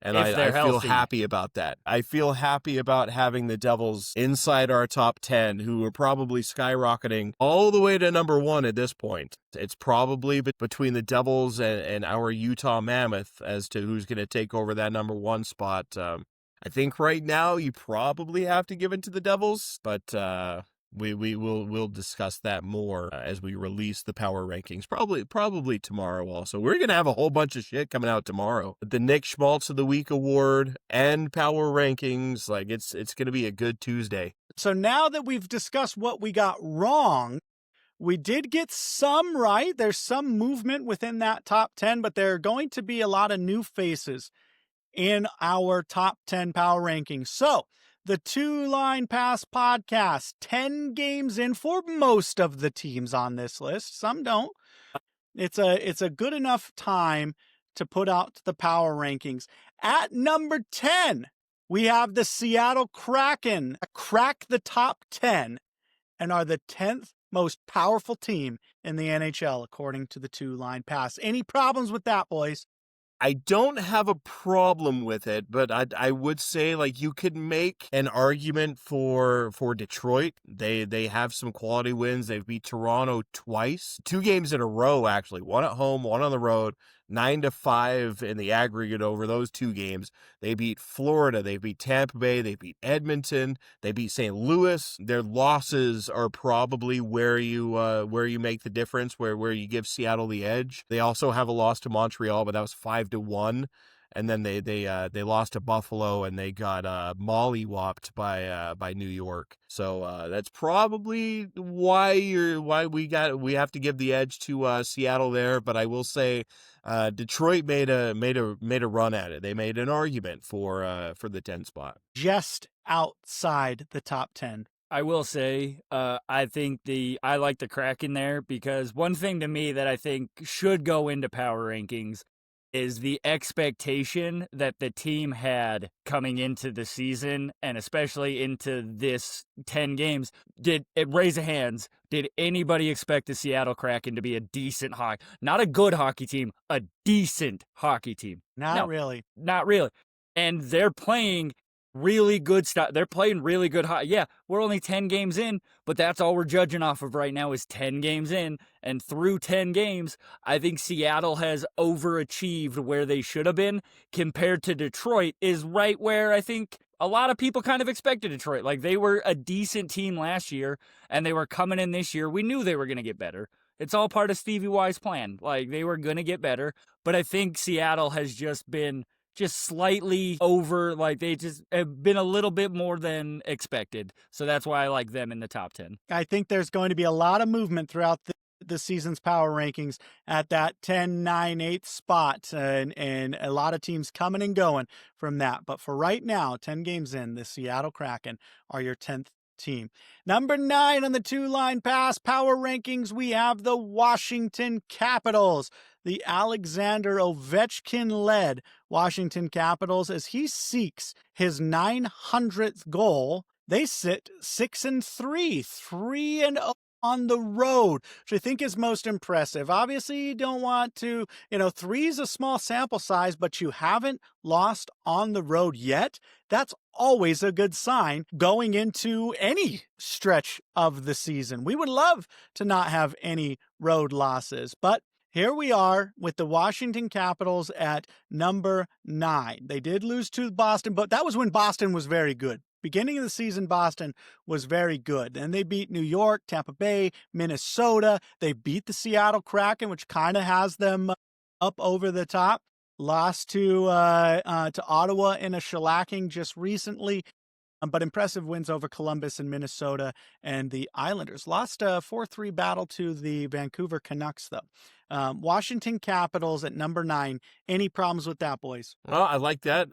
And If I they're feel healthy. happy about that. I feel happy about having the Devils inside our top 10, who are probably skyrocketing all the way to number 1 at this point. It's probably between the Devils and our Utah Mammoth as to who's going to take over that number 1 spot. I think right now you probably have to give it to the Devils, but we'll discuss that more as we release the power rankings. Probably tomorrow. Also, we're gonna have a whole bunch of shit coming out tomorrow. The Nick Schmaltz of the Week award and power rankings. Like it's gonna be a good Tuesday. So now that we've discussed what we got wrong, we did get some right. There's some movement within that top 10, but there are going to be a lot of new faces in our top 10 power rankings. So the Two Line Pass podcast, 10 games in for most of the teams on this list. Some don't. It's a good enough time to put out the power rankings. At number 10, we have the Seattle Kraken crack the top 10 and are the 10th most powerful team in the NHL, according to the Two Line Pass. Any problems with that, boys? I don't have a problem with it, but I would say like you could make an argument for Detroit. They have some quality wins. They've beat Toronto twice, 2 games in a row actually. 1 at home, 1 on the road. 9-5 in the aggregate over those 2 games. They beat Florida, they beat Tampa Bay, they beat Edmonton, they beat St. Louis. Their losses are probably where you make the difference, where you give Seattle the edge. They also have a loss to Montreal, but that was 5-1. And then they lost to Buffalo and they got mollywopped by New York. So that's probably why we have to give the edge to Seattle there. But I will say Detroit made a run at it. They made an argument for the 10 spot. Just outside the top 10. I will say, I think I like the Kraken there because one thing to me that I think should go into power rankings is the expectation that the team had coming into the season and especially into this 10 games. Raise of hands, did anybody expect the Seattle Kraken to be a decent not a good hockey team, a decent hockey team? Not really. Not really. And they're playing really good stuff. They're playing really good hockey. Yeah, we're only 10 games in, but that's all we're judging off of right now is 10 games in. And through 10 games, I think Seattle has overachieved where they should have been compared to Detroit is right where I think a lot of people kind of expected Detroit. Like they were a decent team last year and they were coming in this year. We knew they were going to get better. It's all part of Stevie Y's plan. Like they were going to get better, but I think Seattle has just been slightly over, like they just have been a little bit more than expected. So that's why I like them in the top 10. I think there's going to be a lot of movement throughout the season's power rankings at that 10, 9, 8 spot and a lot of teams coming and going from that. But for right now, 10 games in, the Seattle Kraken are your 10th team. Number 9 on the Two Line Pass power rankings, we have the Washington Capitals. The Alexander Ovechkin-led Washington Capitals, as he seeks his 900th goal, they sit 6-3, 3-0 on the road, which I think is most impressive. Obviously, you don't want to, 3 is a small sample size, but you haven't lost on the road yet. That's always a good sign going into any stretch of the season. We would love to not have any road losses, but here we are with the Washington Capitals at number 9. They did lose to Boston, but that was when Boston was very good. Beginning of the season, Boston was very good. And they beat New York, Tampa Bay, Minnesota. They beat the Seattle Kraken, which kind of has them up over the top. Lost to Ottawa in a shellacking just recently. But impressive wins over Columbus and Minnesota and the Islanders. Lost a 4-3 battle to the Vancouver Canucks, though. Washington Capitals at number 9. Any problems with that, boys? Well, I like that.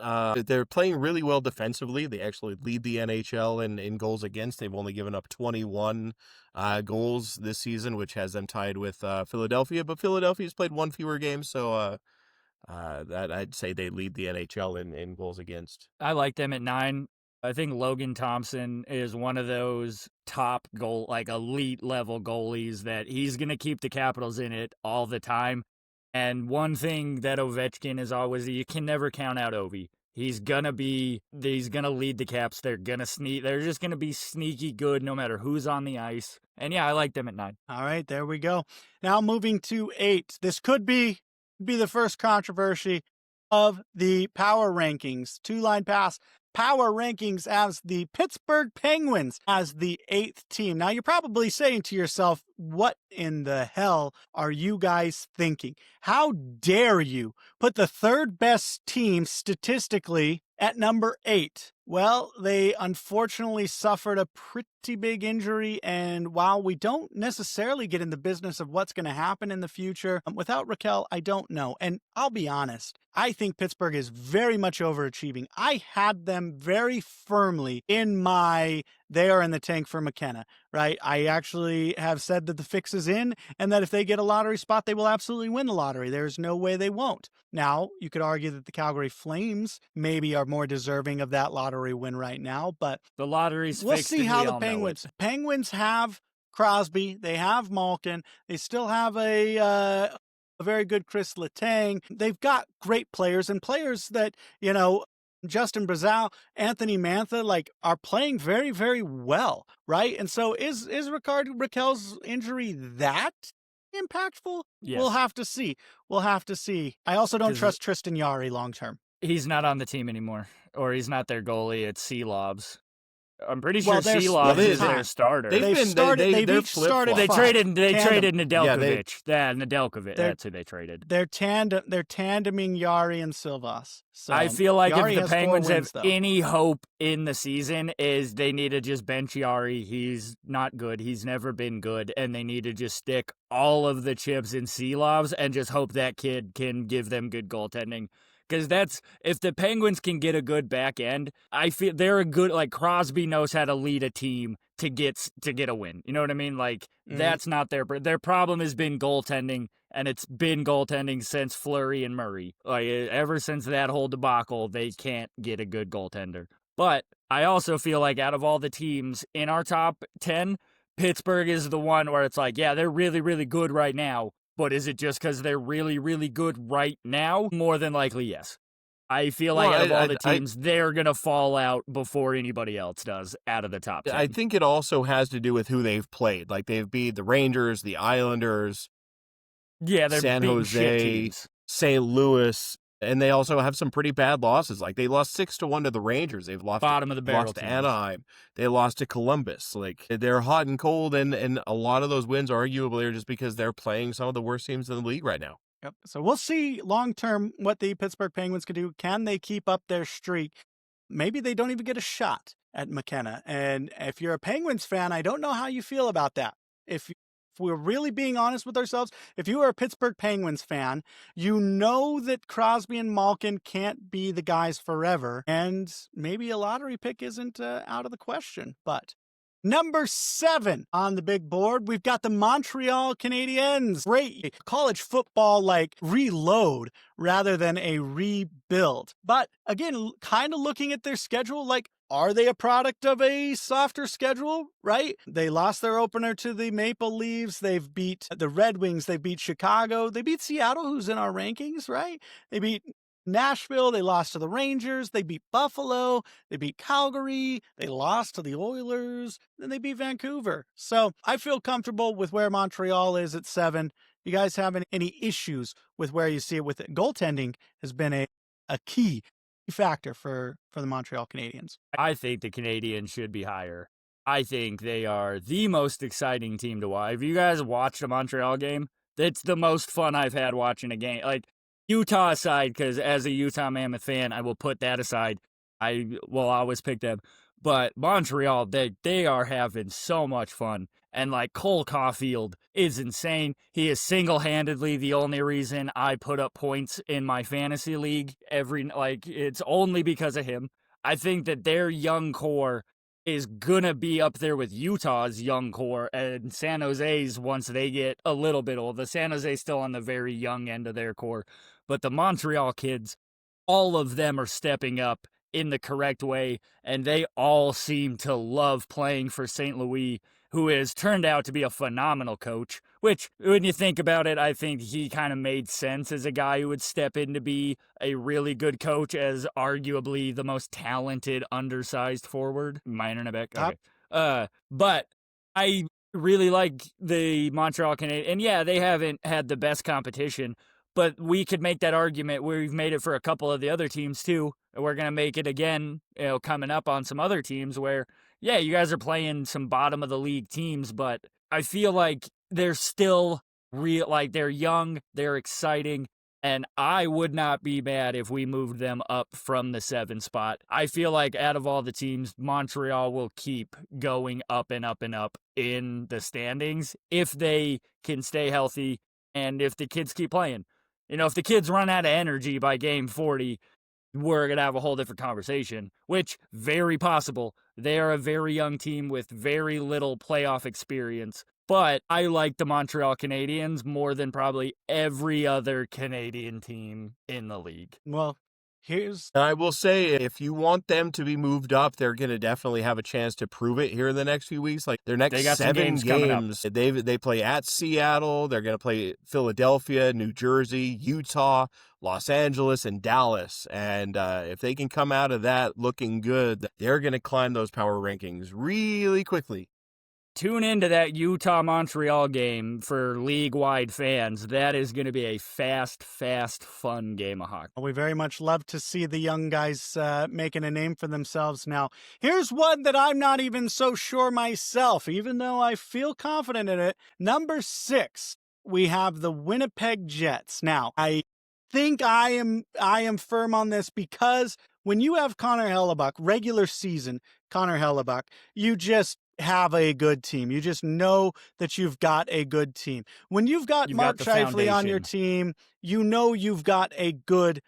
They're playing really well defensively. They actually lead the NHL in goals against. They've only given up 21 goals this season, which has them tied with Philadelphia. But Philadelphia's played one fewer game, so that I'd say they lead the NHL in goals against. I like them at 9. I think Logan Thompson is one of those top goal, like elite level goalies that he's going to keep the Capitals in it all the time. And one thing that Ovechkin is always, you can never count out Ovi. He's going to lead the Caps. They're just going to be sneaky good no matter who's on the ice. And yeah, I like them at 9. All right, there we go. Now moving to 8. This could be the first controversy of the power rankings. 2-line pass. Power rankings as the Pittsburgh Penguins as the 8th team. Now, you're probably saying to yourself, what in the hell are you guys thinking? How dare you put the 3rd best team statistically at number 8? Well, they unfortunately suffered a pretty big injury, and while we don't necessarily get in the business of what's going to happen in the future, without Raquel, I don't know. And I'll be honest, I think Pittsburgh is very much overachieving. I had them very firmly in my they are in the tank for McKenna, right? I actually have said that the fix is in and that if they get a lottery spot, they will absolutely win the lottery. There's no way they won't. Now, you could argue that the Calgary Flames maybe are more deserving of that lottery win right now, but the lottery's we'll fixed see and how we the all know it. Penguins have Crosby, they have Malkin, they still have a very good Chris Letang. They've got great players and players that, Justin Brazeau, Anthony Mantha, are playing very, very well, right? And so is Raquel's injury that impactful? Yes. We'll have to see. I also don't trust Tristan Jarry long term. He's not on the team anymore, or he's not their goalie. It's Seelobs. I'm pretty sure there's Seelobs is time. their starter. They've each started They traded Nedeljkovic. Yeah, Nedeljkovic. That's who they traded. They're tandeming Jarry and Silvas. So I feel like Jarry if the Penguins wins, have any hope in the season, is they need to just bench Jarry. He's not good. He's never been good, and they need to just stick all of the chips in Seelobs and just hope that kid can give them good goaltending. Because if the Penguins can get a good back end, I feel they're a good, Crosby knows how to lead a team to get a win. You know what I mean? That's not their problem has been goaltending, and it's been goaltending since Fleury and Murray. Ever since that whole debacle, they can't get a good goaltender. But I also feel like out of all the teams in our top 10, Pittsburgh is the one where it's they're really, really good right now. But is it just because they're really, really good right now? More than likely, yes. I feel like out of all the teams, they're going to fall out before anybody else does out of the top 10. I think it also has to do with who they've played. They've beat the Rangers, the Islanders, they're San shit Jose, teams. St. Louis, and they also have some pretty bad losses. They lost 6-1 to the Rangers. They've lost bottom of the barrel lost to teams. Anaheim. They lost to Columbus. They're hot and cold, and a lot of those wins arguably are just because they're playing some of the worst teams in the league right now. Yep. So we'll see long term what the Pittsburgh Penguins can do. Can they keep up their streak? Maybe they don't even get a shot at McKenna. And if you're a Penguins fan, I don't know how you feel about that. If we're really being honest with ourselves, if you are a Pittsburgh Penguins fan, you know that Crosby and Malkin can't be the guys forever, and maybe a lottery pick isn't out of the question. But number 7 on the big board, we've got the Montreal Canadiens. Great college football reload rather than a rebuild. But again, kind of looking at their schedule, are they a product of a softer schedule, right? They lost their opener to the Maple Leafs. They've beat the Red Wings. They beat Chicago. They beat Seattle, who's in our rankings, right? They beat Nashville. They lost to the Rangers. They beat Buffalo. They beat Calgary. They lost to the Oilers. Then they beat Vancouver. So I feel comfortable with where Montreal is at 7. You guys have any issues with where you see it with it? Goaltending has been a key factor for the Montreal Canadiens. I think the Canadiens should be higher. I think they are the most exciting team to watch. If you guys watched a Montreal game, it's the most fun I've had watching a game. Utah aside, because as a Utah Mammoth fan, I will put that aside. I will always pick them. But Montreal, they are having so much fun. And Cole Caulfield is insane. He is single-handedly the only reason I put up points in my fantasy league it's only because of him. I think that their young core is gonna be up there with Utah's young core and San Jose's once they get a little bit older. San Jose's still on the very young end of their core, but the Montreal kids, all of them are stepping up in the correct way, and they all seem to love playing for St. Louis, who has turned out to be a phenomenal coach, which, when you think about it, I think he kind of made sense as a guy who would step in to be a really good coach as arguably the most talented, undersized forward. My internet back? Okay. But I really like the Montreal Canadiens, and yeah, they haven't had the best competition, but we could make that argument. We've made it for a couple of the other teams too. We're going to make it again, coming up on some other teams where, yeah, you guys are playing some bottom of the league teams, but I feel like they're still they're young, they're exciting, and I would not be mad if we moved them up from the 7 spot. I feel like out of all the teams, Montreal will keep going up and up and up in the standings if they can stay healthy and if the kids keep playing. If the kids run out of energy by game 40, we're going to have a whole different conversation, which very possible. They are a very young team with very little playoff experience, but I like the Montreal Canadiens more than probably every other Canadian team in the league. Well, I will say, if you want them to be moved up, they're going to definitely have a chance to prove it here in the next few weeks. Like their next 7 games, they play at Seattle. They're going to play Philadelphia, New Jersey, Utah, Los Angeles, and Dallas. And if they can come out of that looking good, they're going to climb those power rankings really quickly. Tune into that Utah-Montreal game for league-wide fans. That is going to be a fast, fun game of hockey. We very much love to see the young guys making a name for themselves now. Here's one that I'm not even so sure myself, even though I feel confident in it. Number 6, we have the Winnipeg Jets. Now, I think I am firm on this because when you have Connor Hellebuyck, regular season Connor Hellebuyck, you just have a good team. You just know that you've got a good team. When you've got Mark Scheifele on your team, you know you've got a good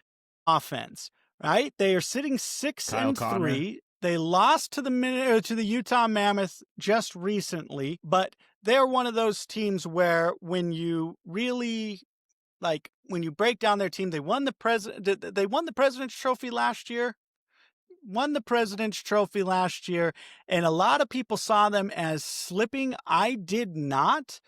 offense, right? They are sitting 6-3. They lost to the Utah Mammoth just recently, but they're one of those teams where when you really when you break down their team, they won the President's Trophy last year. And a lot of people saw them as slipping. I did not.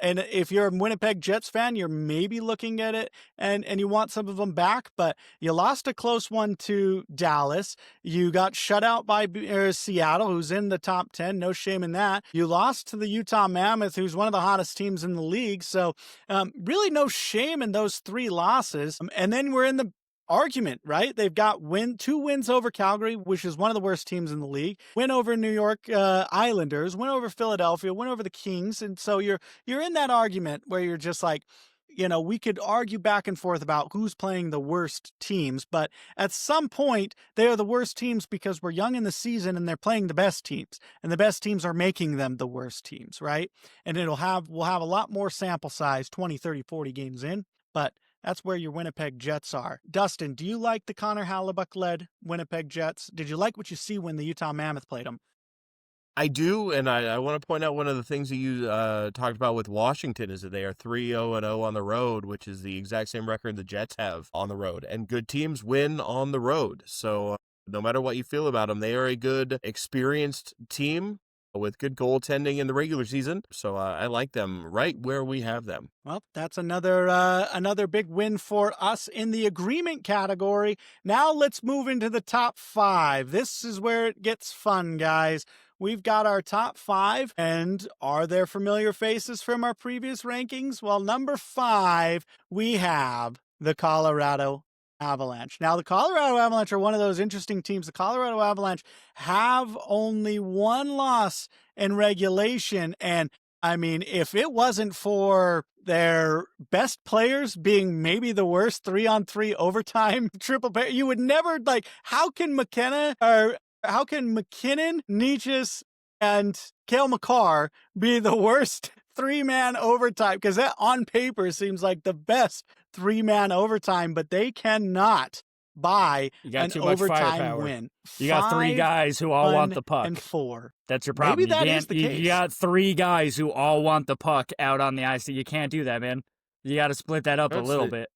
And if you're a Winnipeg Jets fan, you're maybe looking at it and you want some of them back, but you lost a close one to Dallas. You got shut out by Seattle, who's in the top 10. No shame in that. You lost to the Utah Mammoth, who's one of the hottest teams in the league. So really no shame in those 3 losses. And then we're in the argument, right? They've got 2 wins over Calgary, which is one of the worst teams in the league, win over New York Islanders, win over Philadelphia, win over the Kings. And so you're in that argument where you're just like, we could argue back and forth about who's playing the worst teams, but at some point they are the worst teams because we're young in the season and they're playing the best teams, and the best teams are making them the worst teams, right? And we'll have a lot more sample size, 20, 30, 40 games in, but that's where your Winnipeg Jets are. Dustin, do you like the Connor Hellebuyck-led Winnipeg Jets? Did you like what you see when the Utah Mammoth played them? I do, and I want to point out one of the things that you talked about with Washington is that they are 3-0-0 on the road, which is the exact same record the Jets have on the road. And good teams win on the road. So no matter what you feel about them, they are a good, experienced team with good goaltending in the regular season. So I like them right where we have them. Well, that's another big win for us in the agreement category. Now let's move into the top 5. This is where it gets fun, guys. We've got our top 5, and are there familiar faces from our previous rankings? Well, number 5, we have the Colorado Avalanche. Now, the Colorado Avalanche are one of those interesting teams. The Colorado Avalanche have only 1 loss in regulation, and I mean, if it wasn't for their best players being maybe the worst 3-on-3 overtime triple pair, you would never how can McKinnon, Nietzsche, and Cale Makar be the worst 3-man overtime, because that on paper seems like the best 3-man overtime, but they cannot buy You got an too much overtime firepower. win. You got 3 guys who all want the puck. 5-4. That's your Maybe problem. that is the You case. got 3 guys who all want the puck out on the ice. You can't do that, man. You got to split that up a little bit.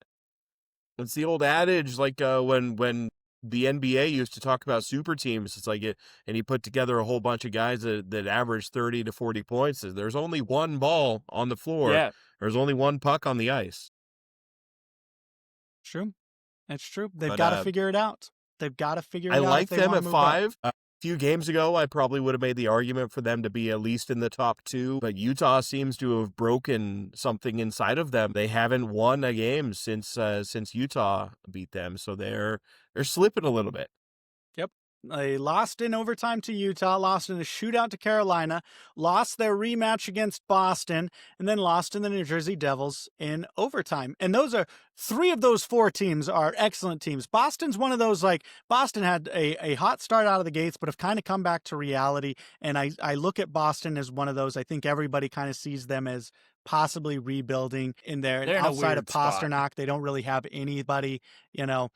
It's the old adage, like when the NBA used to talk about super teams. It's like and you put together a whole bunch of guys that average 30 to 40 points. There's only one ball on the floor. Yeah. There's only one puck on the ice. True. That's true. They've But, got to figure it out. They've got to figure it I out. like if they them wanna at move up. 5. A few games ago, I probably would have made the argument for them to be at least in the top 2, but Utah seems to have broken something inside of them. They haven't won a game since Utah beat them, so they're slipping a little bit. Yep. They lost in overtime to Utah, lost in a shootout to Carolina, lost their rematch against Boston, and then lost in the New Jersey Devils in overtime. And those are 3 of those 4 teams are excellent teams. Boston's one of those, like, Boston had a hot start out of the gates, but have kind of come back to reality. And I look at Boston as one of those. I think everybody kind of sees them as possibly rebuilding in there. And They're in a outside of weird spot. Pasternak, they don't really have anybody, you know.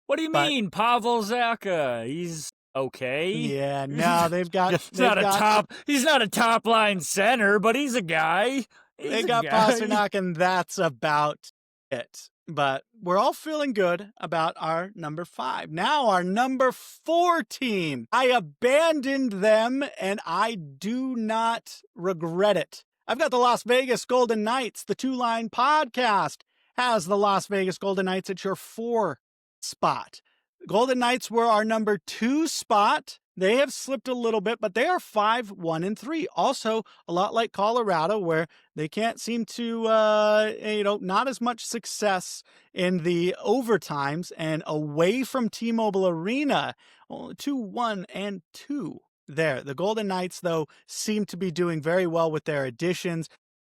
What do you mean, Pavel Zacha? He's okay. Yeah, no, they've got. He's not a top line center, but he's a guy. They got Pasternak, and that's about it. But we're all feeling good about our number 5. Now our number 4 team. I abandoned them, and I do not regret it. I've got the Las Vegas Golden Knights. The Two Line Podcast has the Las Vegas Golden Knights at your 4 spot. Golden Knights were our number 2 spot. They have slipped a little bit, but they are 5-1-3. Also, a lot like Colorado, where they can't seem to, not as much success in the overtimes and away from T-Mobile Arena. 2-1-2 there. The Golden Knights, though, seem to be doing very well with their additions.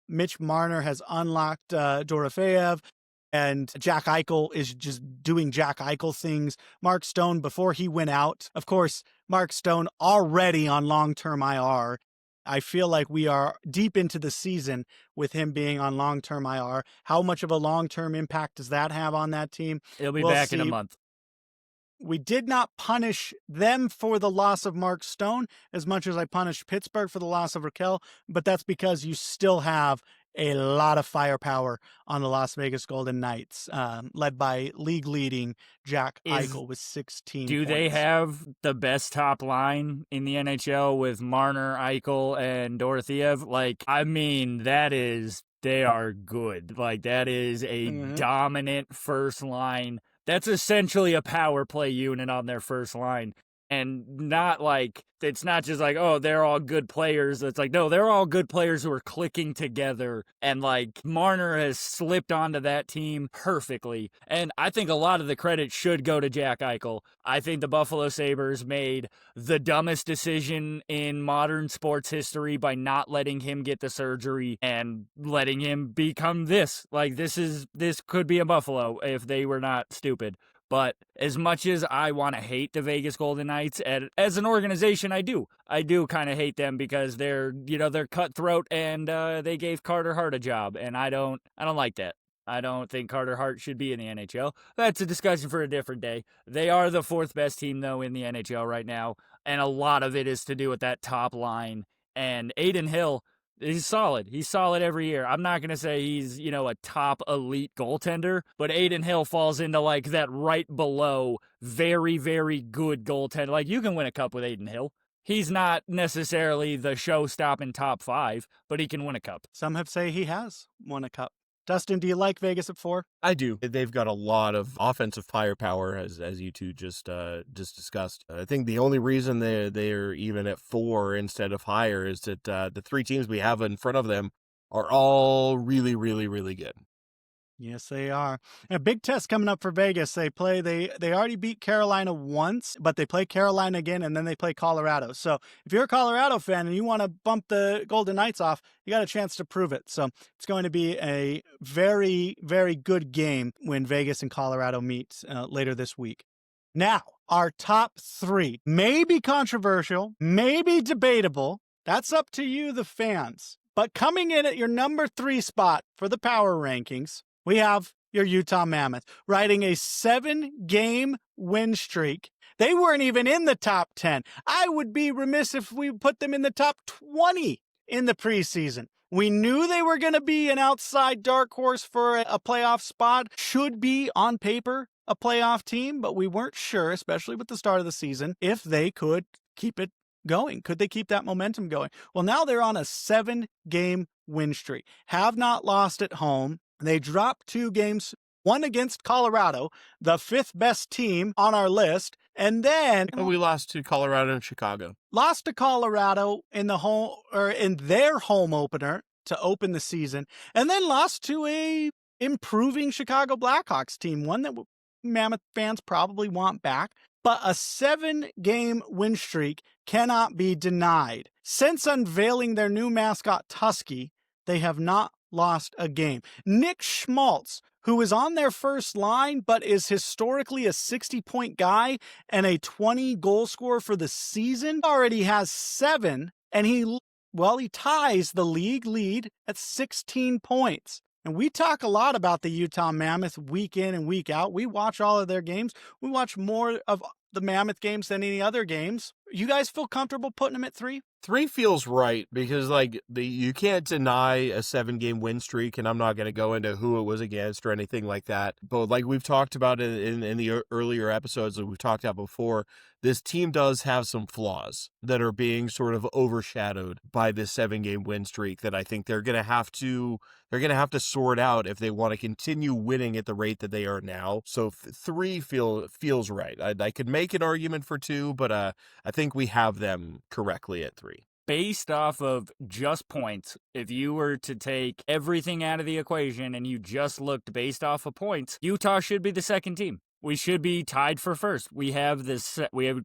Mitch Marner has unlocked Dorofeyev. And Jack Eichel is just doing Jack Eichel things. Mark Stone, before he went out, of course, Mark Stone already on long-term IR. I feel like we are deep into the season with him being on long-term IR. How much of a long-term impact does that have on that team? He'll be back in a month. We did not punish them for the loss of Mark Stone as much as I punished Pittsburgh for the loss of Raquel, but that's because you still have a lot of firepower on the Las Vegas Golden Knights, led by league-leading Jack Eichel with 16 Do points. they have the best top line in the NHL with Marner, Eichel, and Dorofeyev? Like, I mean, they are good. Like, that is a dominant first line. That's essentially a power play unit on their first line. And not like, it's not just like, oh, they're all good players. It's like, no, they're all good players who are clicking together. And like, Marner has slipped onto that team perfectly. And I think a lot of the credit should go to Jack Eichel. I think the Buffalo Sabres made the dumbest decision in modern sports history by not letting him get the surgery and letting him become this. Like, this could be a Buffalo if they were not stupid. But as much as I want to hate the Vegas Golden Knights, as an organization, I do kind of hate them because they're cutthroat and they gave Carter Hart a job, and I don't like that. I don't think Carter Hart should be in the NHL. That's a discussion for a different day. They are the 4th best team though in the NHL right now, and a lot of it is to do with that top line. And Adin Hill, he's solid. He's solid every year. I'm not going to say he's, a top elite goaltender, but Adin Hill falls into like that right below very, very good goaltender. Like, you can win a cup with Adin Hill. He's not necessarily the show-stopping top 5, but he can win a cup. Some have say he has won a cup. Dustin, do you like Vegas at 4? I do. They've got a lot of offensive firepower, as you two just discussed. I think the only reason they're even at 4 instead of higher is that the 3 teams we have in front of them are all really, really, really good. Yes, they are. A big test coming up for Vegas. They already beat Carolina once, but they play Carolina again, and then they play Colorado. So if you're a Colorado fan and you want to bump the Golden Knights off, you got a chance to prove it. So it's going to be a very, very good game when Vegas and Colorado meet later this week. Now, our top 3 may be controversial, may be debatable. That's up to you, the fans. But coming in at your number 3 spot for the power rankings, we have your Utah Mammoth, riding a 7-game win streak. They weren't even in the top 10. I would be remiss if we put them in the top 20 in the preseason. We knew they were going to be an outside dark horse for a playoff spot. Should be, on paper, a playoff team, but we weren't sure, especially with the start of the season, if they could keep it going. Could they keep that momentum going? Well, now they're on a 7-game win streak. Have not lost at home. They dropped 2 games, one against Colorado, the 5th best team on our list, and then we lost to Colorado and Chicago. Lost to Colorado in their home opener to open the season, and then lost to a improving Chicago Blackhawks team, one that Mammoth fans probably want back. But a 7-game win streak cannot be denied. Since unveiling their new mascot, Tusky, they have not lost a game. Nick Schmaltz, who is on their first line but is historically a 60-point guy and a 20-goal scorer for the season, already has 7, and he ties the league lead at 16 points. And we talk a lot about the Utah Mammoth week in and week out. We watch all of their games. We watch more of the Mammoth games than any other games. You guys feel comfortable putting them at 3? 3 feels right because you can't deny a 7-game win streak, and I'm not going to go into who it was against or anything like that. But like we've talked about in the earlier episodes that we've talked about before, this team does have some flaws that are being sort of overshadowed by this 7-game win streak that I think they're going to have to sort out if they want to continue winning at the rate that they are now. So 3 feels right. I could make an argument for 2, but I think we have them correctly at 3. Based off of just points, if you were to take everything out of the equation and you just looked based off of points, Utah should be the second team. We should be tied for first. We have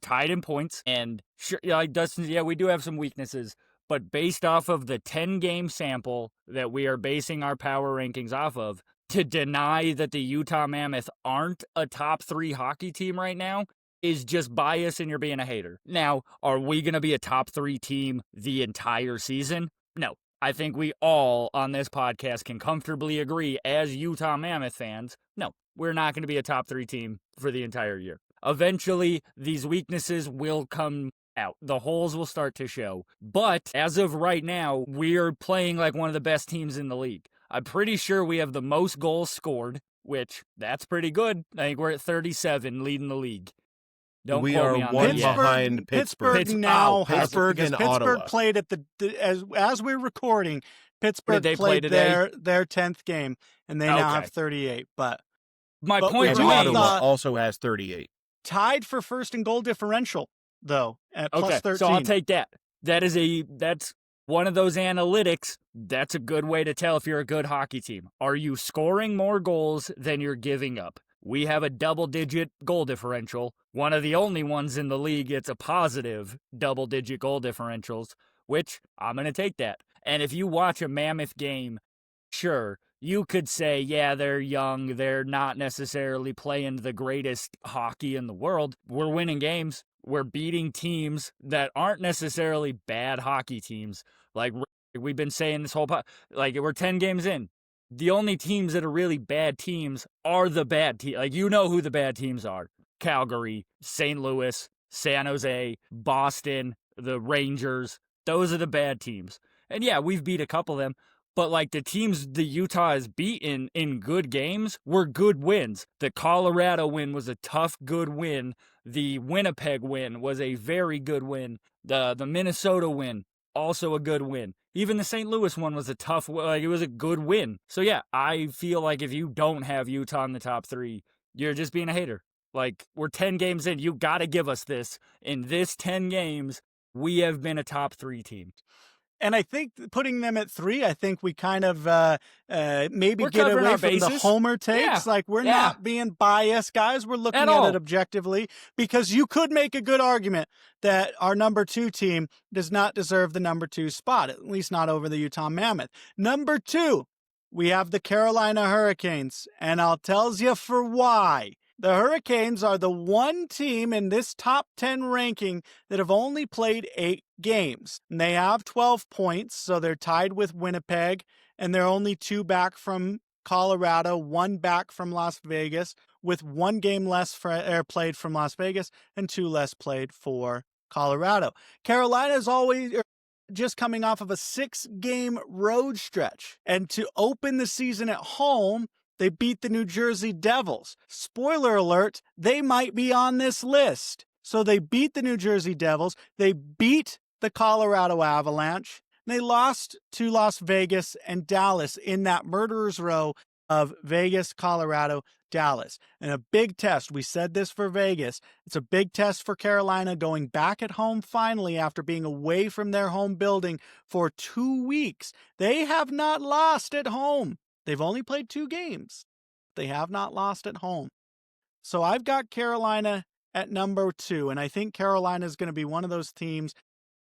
tied in points, and sure, like Dustin, we do have some weaknesses, but based off of the 10-game sample that we are basing our power rankings off of, to deny that the Utah Mammoth aren't a top 3 hockey team right now is just bias, and you're being a hater. Now, are we going to be a top 3 team the entire season? No. I think we all on this podcast can comfortably agree as Utah Mammoth fans, no, we're not going to be a top 3 team for the entire year. Eventually, these weaknesses will come out. The holes will start to show. But as of right now, we're playing like one of the best teams in the league. I'm pretty sure we have the most goals scored, which that's pretty good. I think we're at 37, leading the league. We are one behind Pittsburgh. Pittsburgh and Ottawa. Pittsburgh played at as we're recording. Pittsburgh played their 10th game, and they now have 38. But my point being, Ottawa also has 38. Tied for first in goal differential, though, at plus 13. So I'll take that. That's one of those analytics. That's a good way to tell if you're a good hockey team. Are you scoring more goals than you're giving up? We have a double-digit goal differential. One of the only ones in the league it's a positive double-digit goal differentials, which I'm going to take that. And if you watch a Mammoth game, sure, you could say, yeah, they're young. They're not necessarily playing the greatest hockey in the world. We're winning games. We're beating teams that aren't necessarily bad hockey teams. Like we've been saying this whole we're 10 games in. The only teams that are really bad teams are the bad teams. Like, you know who the bad teams are. Calgary, St. Louis, San Jose, Boston, the Rangers. Those are the bad teams. And yeah, we've beat a couple of them. But like the teams the Utah has beaten in good games were good wins. The Colorado win was a tough, good win. The Winnipeg win was a very good win. The Minnesota win, also a good win. Even the St. Louis one was a tough, it was a good win. So yeah, I feel like if you don't have Utah in the top 3, you're just being a hater. Like, we're 10 games in. You got to give us this. In this 10 games, we have been a top 3 team. And I think putting them at 3, I think we kind of maybe we're get away from the homer takes. Yeah. We're not being biased, guys. We're looking at it objectively, because you could make a good argument that our number 2 team does not deserve the number 2 spot, at least not over the Utah Mammoth. Number 2, we have the Carolina Hurricanes, and I'll tell you for why. The Hurricanes are the one team in this top 10 ranking that have only played 8 games. And they have 12 points, so they're tied with Winnipeg, and they're only 2 back from Colorado, 1 back from Las Vegas, with 1 game less played from Las Vegas and 2 less played for Colorado. Carolina is always just coming off of a 6-game road stretch. And to open the season at home, they beat the New Jersey Devils. Spoiler alert, they might be on this list. So they beat the New Jersey Devils. They beat the Colorado Avalanche. They lost to Las Vegas and Dallas in that murderer's row of Vegas, Colorado, Dallas. And a big test. We said this for Vegas. It's a big test for Carolina going back at home finally after being away from their home building for 2 weeks. They have not lost at home. They've only played 2 games. They have not lost at home. So I've got Carolina at number 2, and I think Carolina is going to be one of those teams,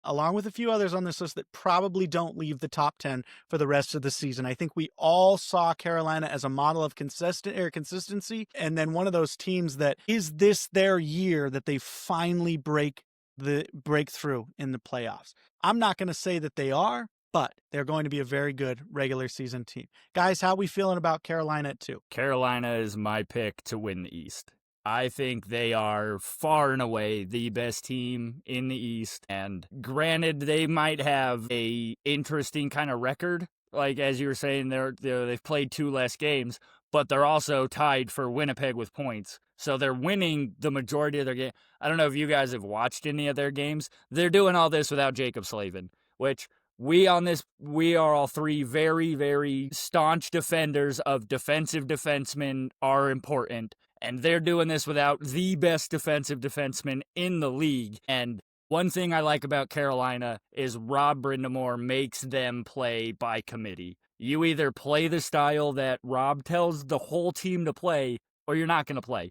along with a few others on this list, that probably don't leave the top 10 for the rest of the season. I think we all saw Carolina as a model of consistency, and then one of those teams that is this their year that they finally break through in the playoffs. I'm not going to say that they are, but they're going to be a very good regular season team. Guys, how we feeling about Carolina at 2? Carolina is my pick to win the East. I think they are far and away the best team in the East. And granted, they might have a interesting kind of record. Like, as you were saying, they've played 2 less games, but they're also tied for Winnipeg with points. So they're winning the majority of their game. I don't know if you guys have watched any of their games. They're doing all this without Jacob Slavin, which we are all 3 very, very staunch defenders of defensive defensemen are important. And they're doing this without the best defensive defenseman in the league. And one thing I like about Carolina is Rob Brind'Amour makes them play by committee. You either play the style that Rob tells the whole team to play, or you're not going to play.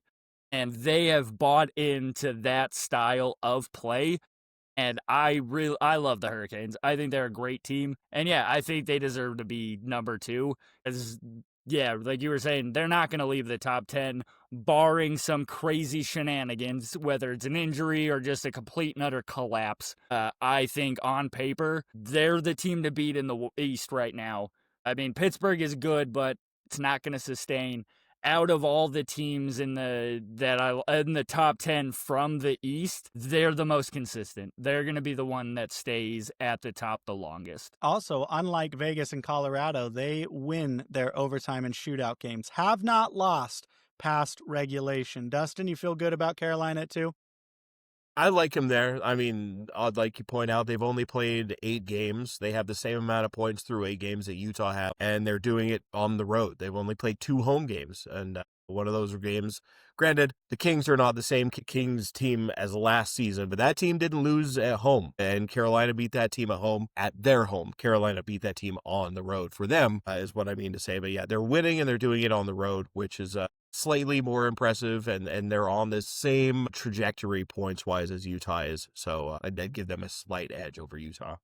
And they have bought into that style of play. And I love the Hurricanes. I think they're a great team. And yeah, I think they deserve to be number 2. Yeah, like you were saying, they're not going to leave the top 10, barring some crazy shenanigans, whether it's an injury or just a complete and utter collapse. I think on paper, they're the team to beat in the East right now. I mean, Pittsburgh is good, but it's not going to sustain. Out of all the teams in the top 10 from the East, they're the most consistent. They're going to be the one that stays at the top the longest. Also, unlike Vegas and Colorado, they win their overtime and shootout games. Have not lost past regulation. Dustin, you feel good about Carolina too? I like him there. I mean, I'd like you point out, they've only played 8 games. They have the same amount of points through 8 games that Utah have, and they're doing it on the road. They've only played 2 home games, and one of those games, granted, the Kings are not the same Kings team as last season, but that team didn't lose at home, and Carolina beat that team at home at their home. Carolina beat that team on the road. For them, is what I mean to say. But yeah, they're winning, and they're doing it on the road, which is slightly more impressive, and they're on the same trajectory points-wise as Utah is. So I'd give them a slight edge over Utah.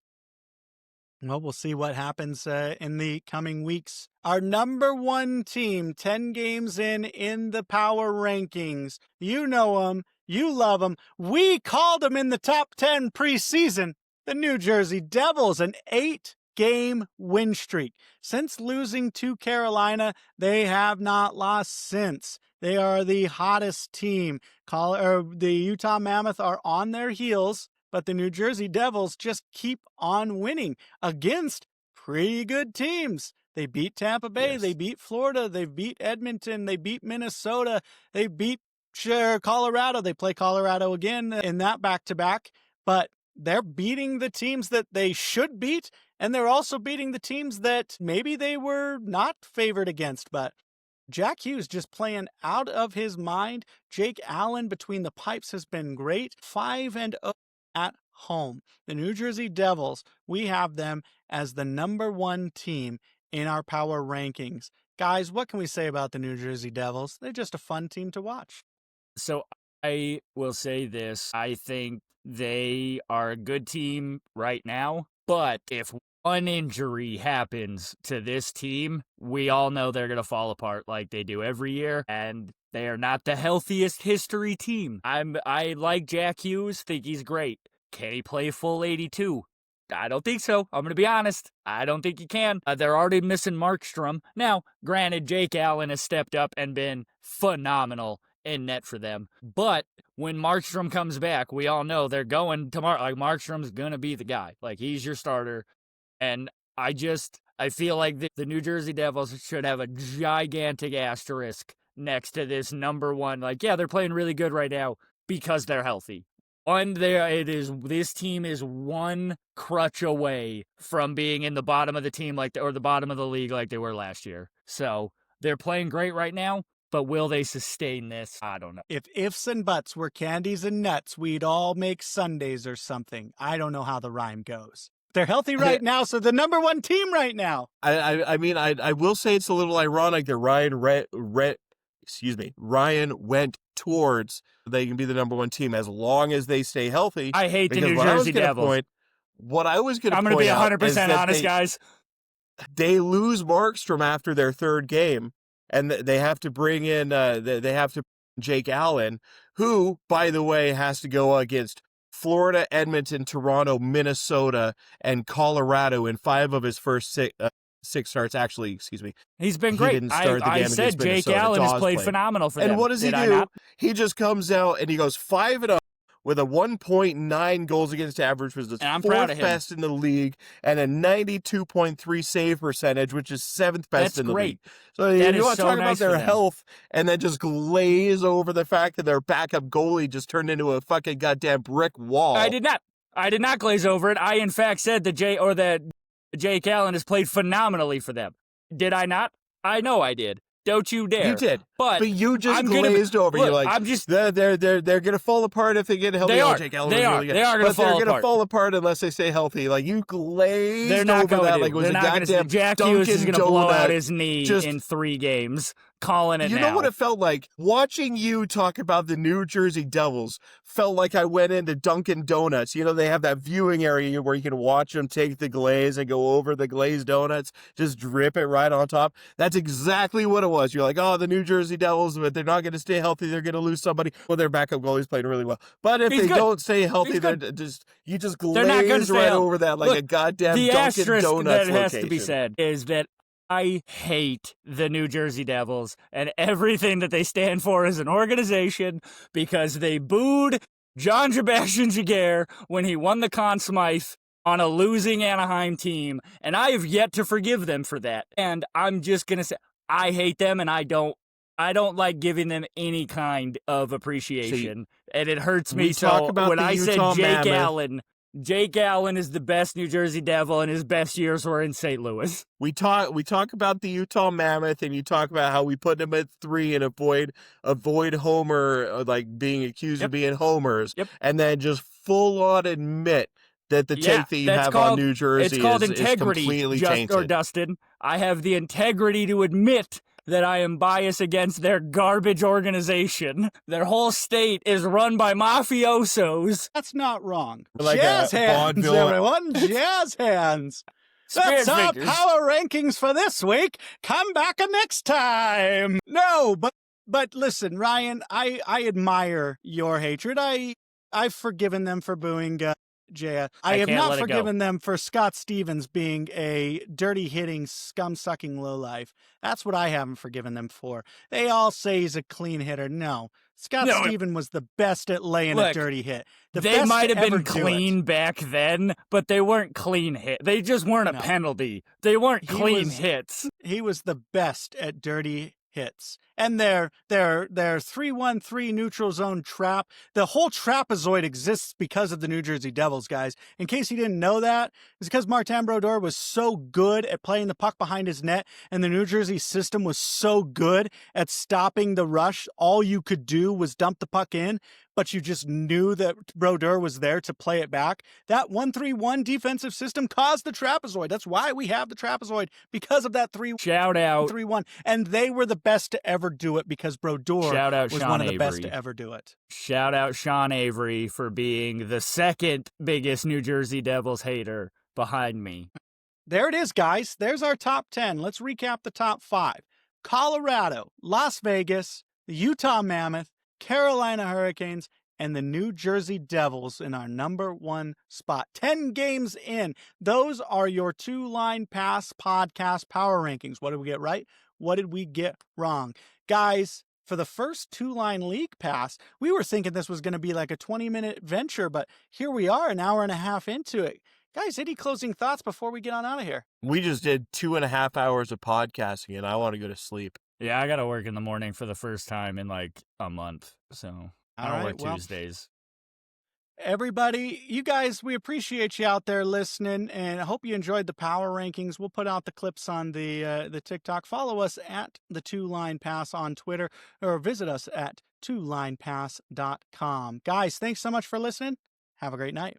Well, we'll see what happens in the coming weeks. Our number 1 team, 10 games in the Power Rankings. You know them. You love them. We called them in the top 10 preseason. The New Jersey Devils, an 8-game win streak. Since losing to Carolina, they have not lost since. They are the hottest team. The Utah Mammoth are on their heels, but the New Jersey Devils just keep on winning against pretty good teams. They beat Tampa Bay. Yes. They beat Florida. They beat Edmonton. They beat Minnesota. They beat Colorado. They play Colorado again in that back-to-back. But they're beating the teams that they should beat, and they're also beating the teams that maybe they were not favored against. But Jack Hughes just playing out of his mind. Jake Allen between the pipes has been great. 5-0 at home. The New Jersey Devils, we have them as the number 1 team in our power rankings. Guys, what can we say about the New Jersey Devils? They're just a fun team to watch. So I will say this. I think they are a good team right now, but if one injury happens to this team, we all know they're going to fall apart like they do every year, and they are not the healthiest history team. I like Jack Hughes, think he's great, Can he play full 82? I don't think so. I'm going to be honest. I don't think he can. They're already missing Markstrom. Now, granted, Jake Allen has stepped up and been phenomenal in net for them. But when Markstrom comes back, we all know they're going tomorrow. Like, Markstrom's going to be the guy. Like, he's your starter. And I feel like the New Jersey Devils should have a gigantic asterisk next to this number one. Like, yeah, they're playing really good right now because they're healthy. This team is one crutch away from being in the bottom of the team or the bottom of the league like they were last year. So they're playing great right now, but will they sustain this? I don't know. If ifs and buts were candies and nuts, we'd all make sundaes or something. I don't know how the rhyme goes. They're healthy right now, so the number one team right now. I mean, I will say it's a little ironic that Ryan went towards they can be the number one team as long as they stay healthy. I hate the New Jersey Devils. What I was going to point out, I'm going to be 100% honest, guys. They lose Markstrom after their third game, and they have to bring in Jake Allen, who, by the way, has to go against Florida, Edmonton, Toronto, Minnesota, and Colorado in 5 of his first 6 starts. Actually, excuse me. He's been great. I said Jake Allen has played phenomenal for them. And what does he do? He just comes out and he goes 5-0 with a 1.9 goals against average, which is fourth best in the league, and a 92.3 save percentage, which is 7th best in the league. So you want to talk about their health and then just glaze over the fact that their backup goalie just turned into a fucking goddamn brick wall. I did not glaze over it. I, in fact, said that Jake Allen has played phenomenally for them. Did I not? I know I did. Don't you dare. You did. But you just glazed over. You're like, they're going to fall apart if they get healthy. They are. Jake Allen They are. Really they are going to fall apart. They're going to fall apart unless they stay healthy. Like, you glazed they're not over going that to. like it was they're a not goddamn Jack Hughes is going to blow out his knee in 3 games. Calling it now. You know what it felt like? Watching you talk about the New Jersey Devils felt like I went into Dunkin' Donuts. You know, they have that viewing area where you can watch them take the glaze and go over the glazed donuts, just drip it right on top. That's exactly what it was. You're like, oh, the New Jersey Devils, but they're not going to stay healthy. They're going to lose somebody. Well, their backup goalie's playing really well. But if they don't stay healthy, you just glaze right over that like a goddamn Dunkin' Donuts location. The asterisk that has to be said is that I hate the New Jersey Devils and everything that they stand for as an organization because they booed John Sebastian Jaguar when he won the Conn Smythe on a losing Anaheim team, and I have yet to forgive them for that. And I'm just going to say, I hate them, and I don't like giving them any kind of appreciation. And it hurts me so when I said Jake Allen is the best New Jersey Devil, and his best years were in St. Louis. We talk about the Utah Mammoth, and you talk about how we put him at 3 and avoid Homer, like being accused of being homers, and then just full on admit that the take that you have on New Jersey is completely tainted. Or Dustin, I have the integrity to admit that I am biased against their garbage organization. Their whole state is run by mafiosos. That's not wrong. Like jazz hands, everyone. Jazz hands. That's our power rankings for this week. Come back next time. No, but listen, Ryan, I admire your hatred. I've forgiven them for booing Jaya. I have not forgiven them for Scott Stevens being a dirty-hitting, scum-sucking lowlife. That's what I haven't forgiven them for. They all say he's a clean hitter. No. Scott Stevens was the best at laying a dirty hit. They might have been clean back then, but they weren't clean hits. They just weren't a penalty. They weren't clean hits. He was the best at dirty hits. And their 3-1-3 neutral zone trap, the whole trapezoid exists because of the New Jersey Devils, guys. In case you didn't know that, it's because Martin Brodeur was so good at playing the puck behind his net, and the New Jersey system was so good at stopping the rush. All you could do was dump the puck in, but you just knew that Brodeur was there to play it back. That 1-3-1 defensive system caused the trapezoid. That's why we have the trapezoid, because of that 3-1. And they were the best to ever do it because Brodeur was one of the best to ever do it. Shout out Sean Avery for being the second biggest New Jersey Devils hater behind me. There it is, guys. There's our top 10. Let's recap the top 5. Colorado, Las Vegas, the Utah Mammoth, Carolina Hurricanes, and the New Jersey Devils in our number 1 spot. 10 games in. Those are your Two Line Pass podcast power rankings. What did we get right? What did we get wrong? Guys, for the first Two Line League Pass, we were thinking this was going to be like a 20-minute venture, but here we are, an hour and a half into it. Guys, any closing thoughts before we get on out of here? We just did 2.5 hours of podcasting, and I want to go to sleep. Yeah, I got to work in the morning for the first time in like a month. So I don't work Tuesdays. Everybody, you guys, we appreciate you out there listening, and I hope you enjoyed the power rankings. We'll put out the clips on the TikTok. Follow us at the Two Line Pass on Twitter, or visit us at twolinepass.com. Guys, thanks so much for listening. Have a great night.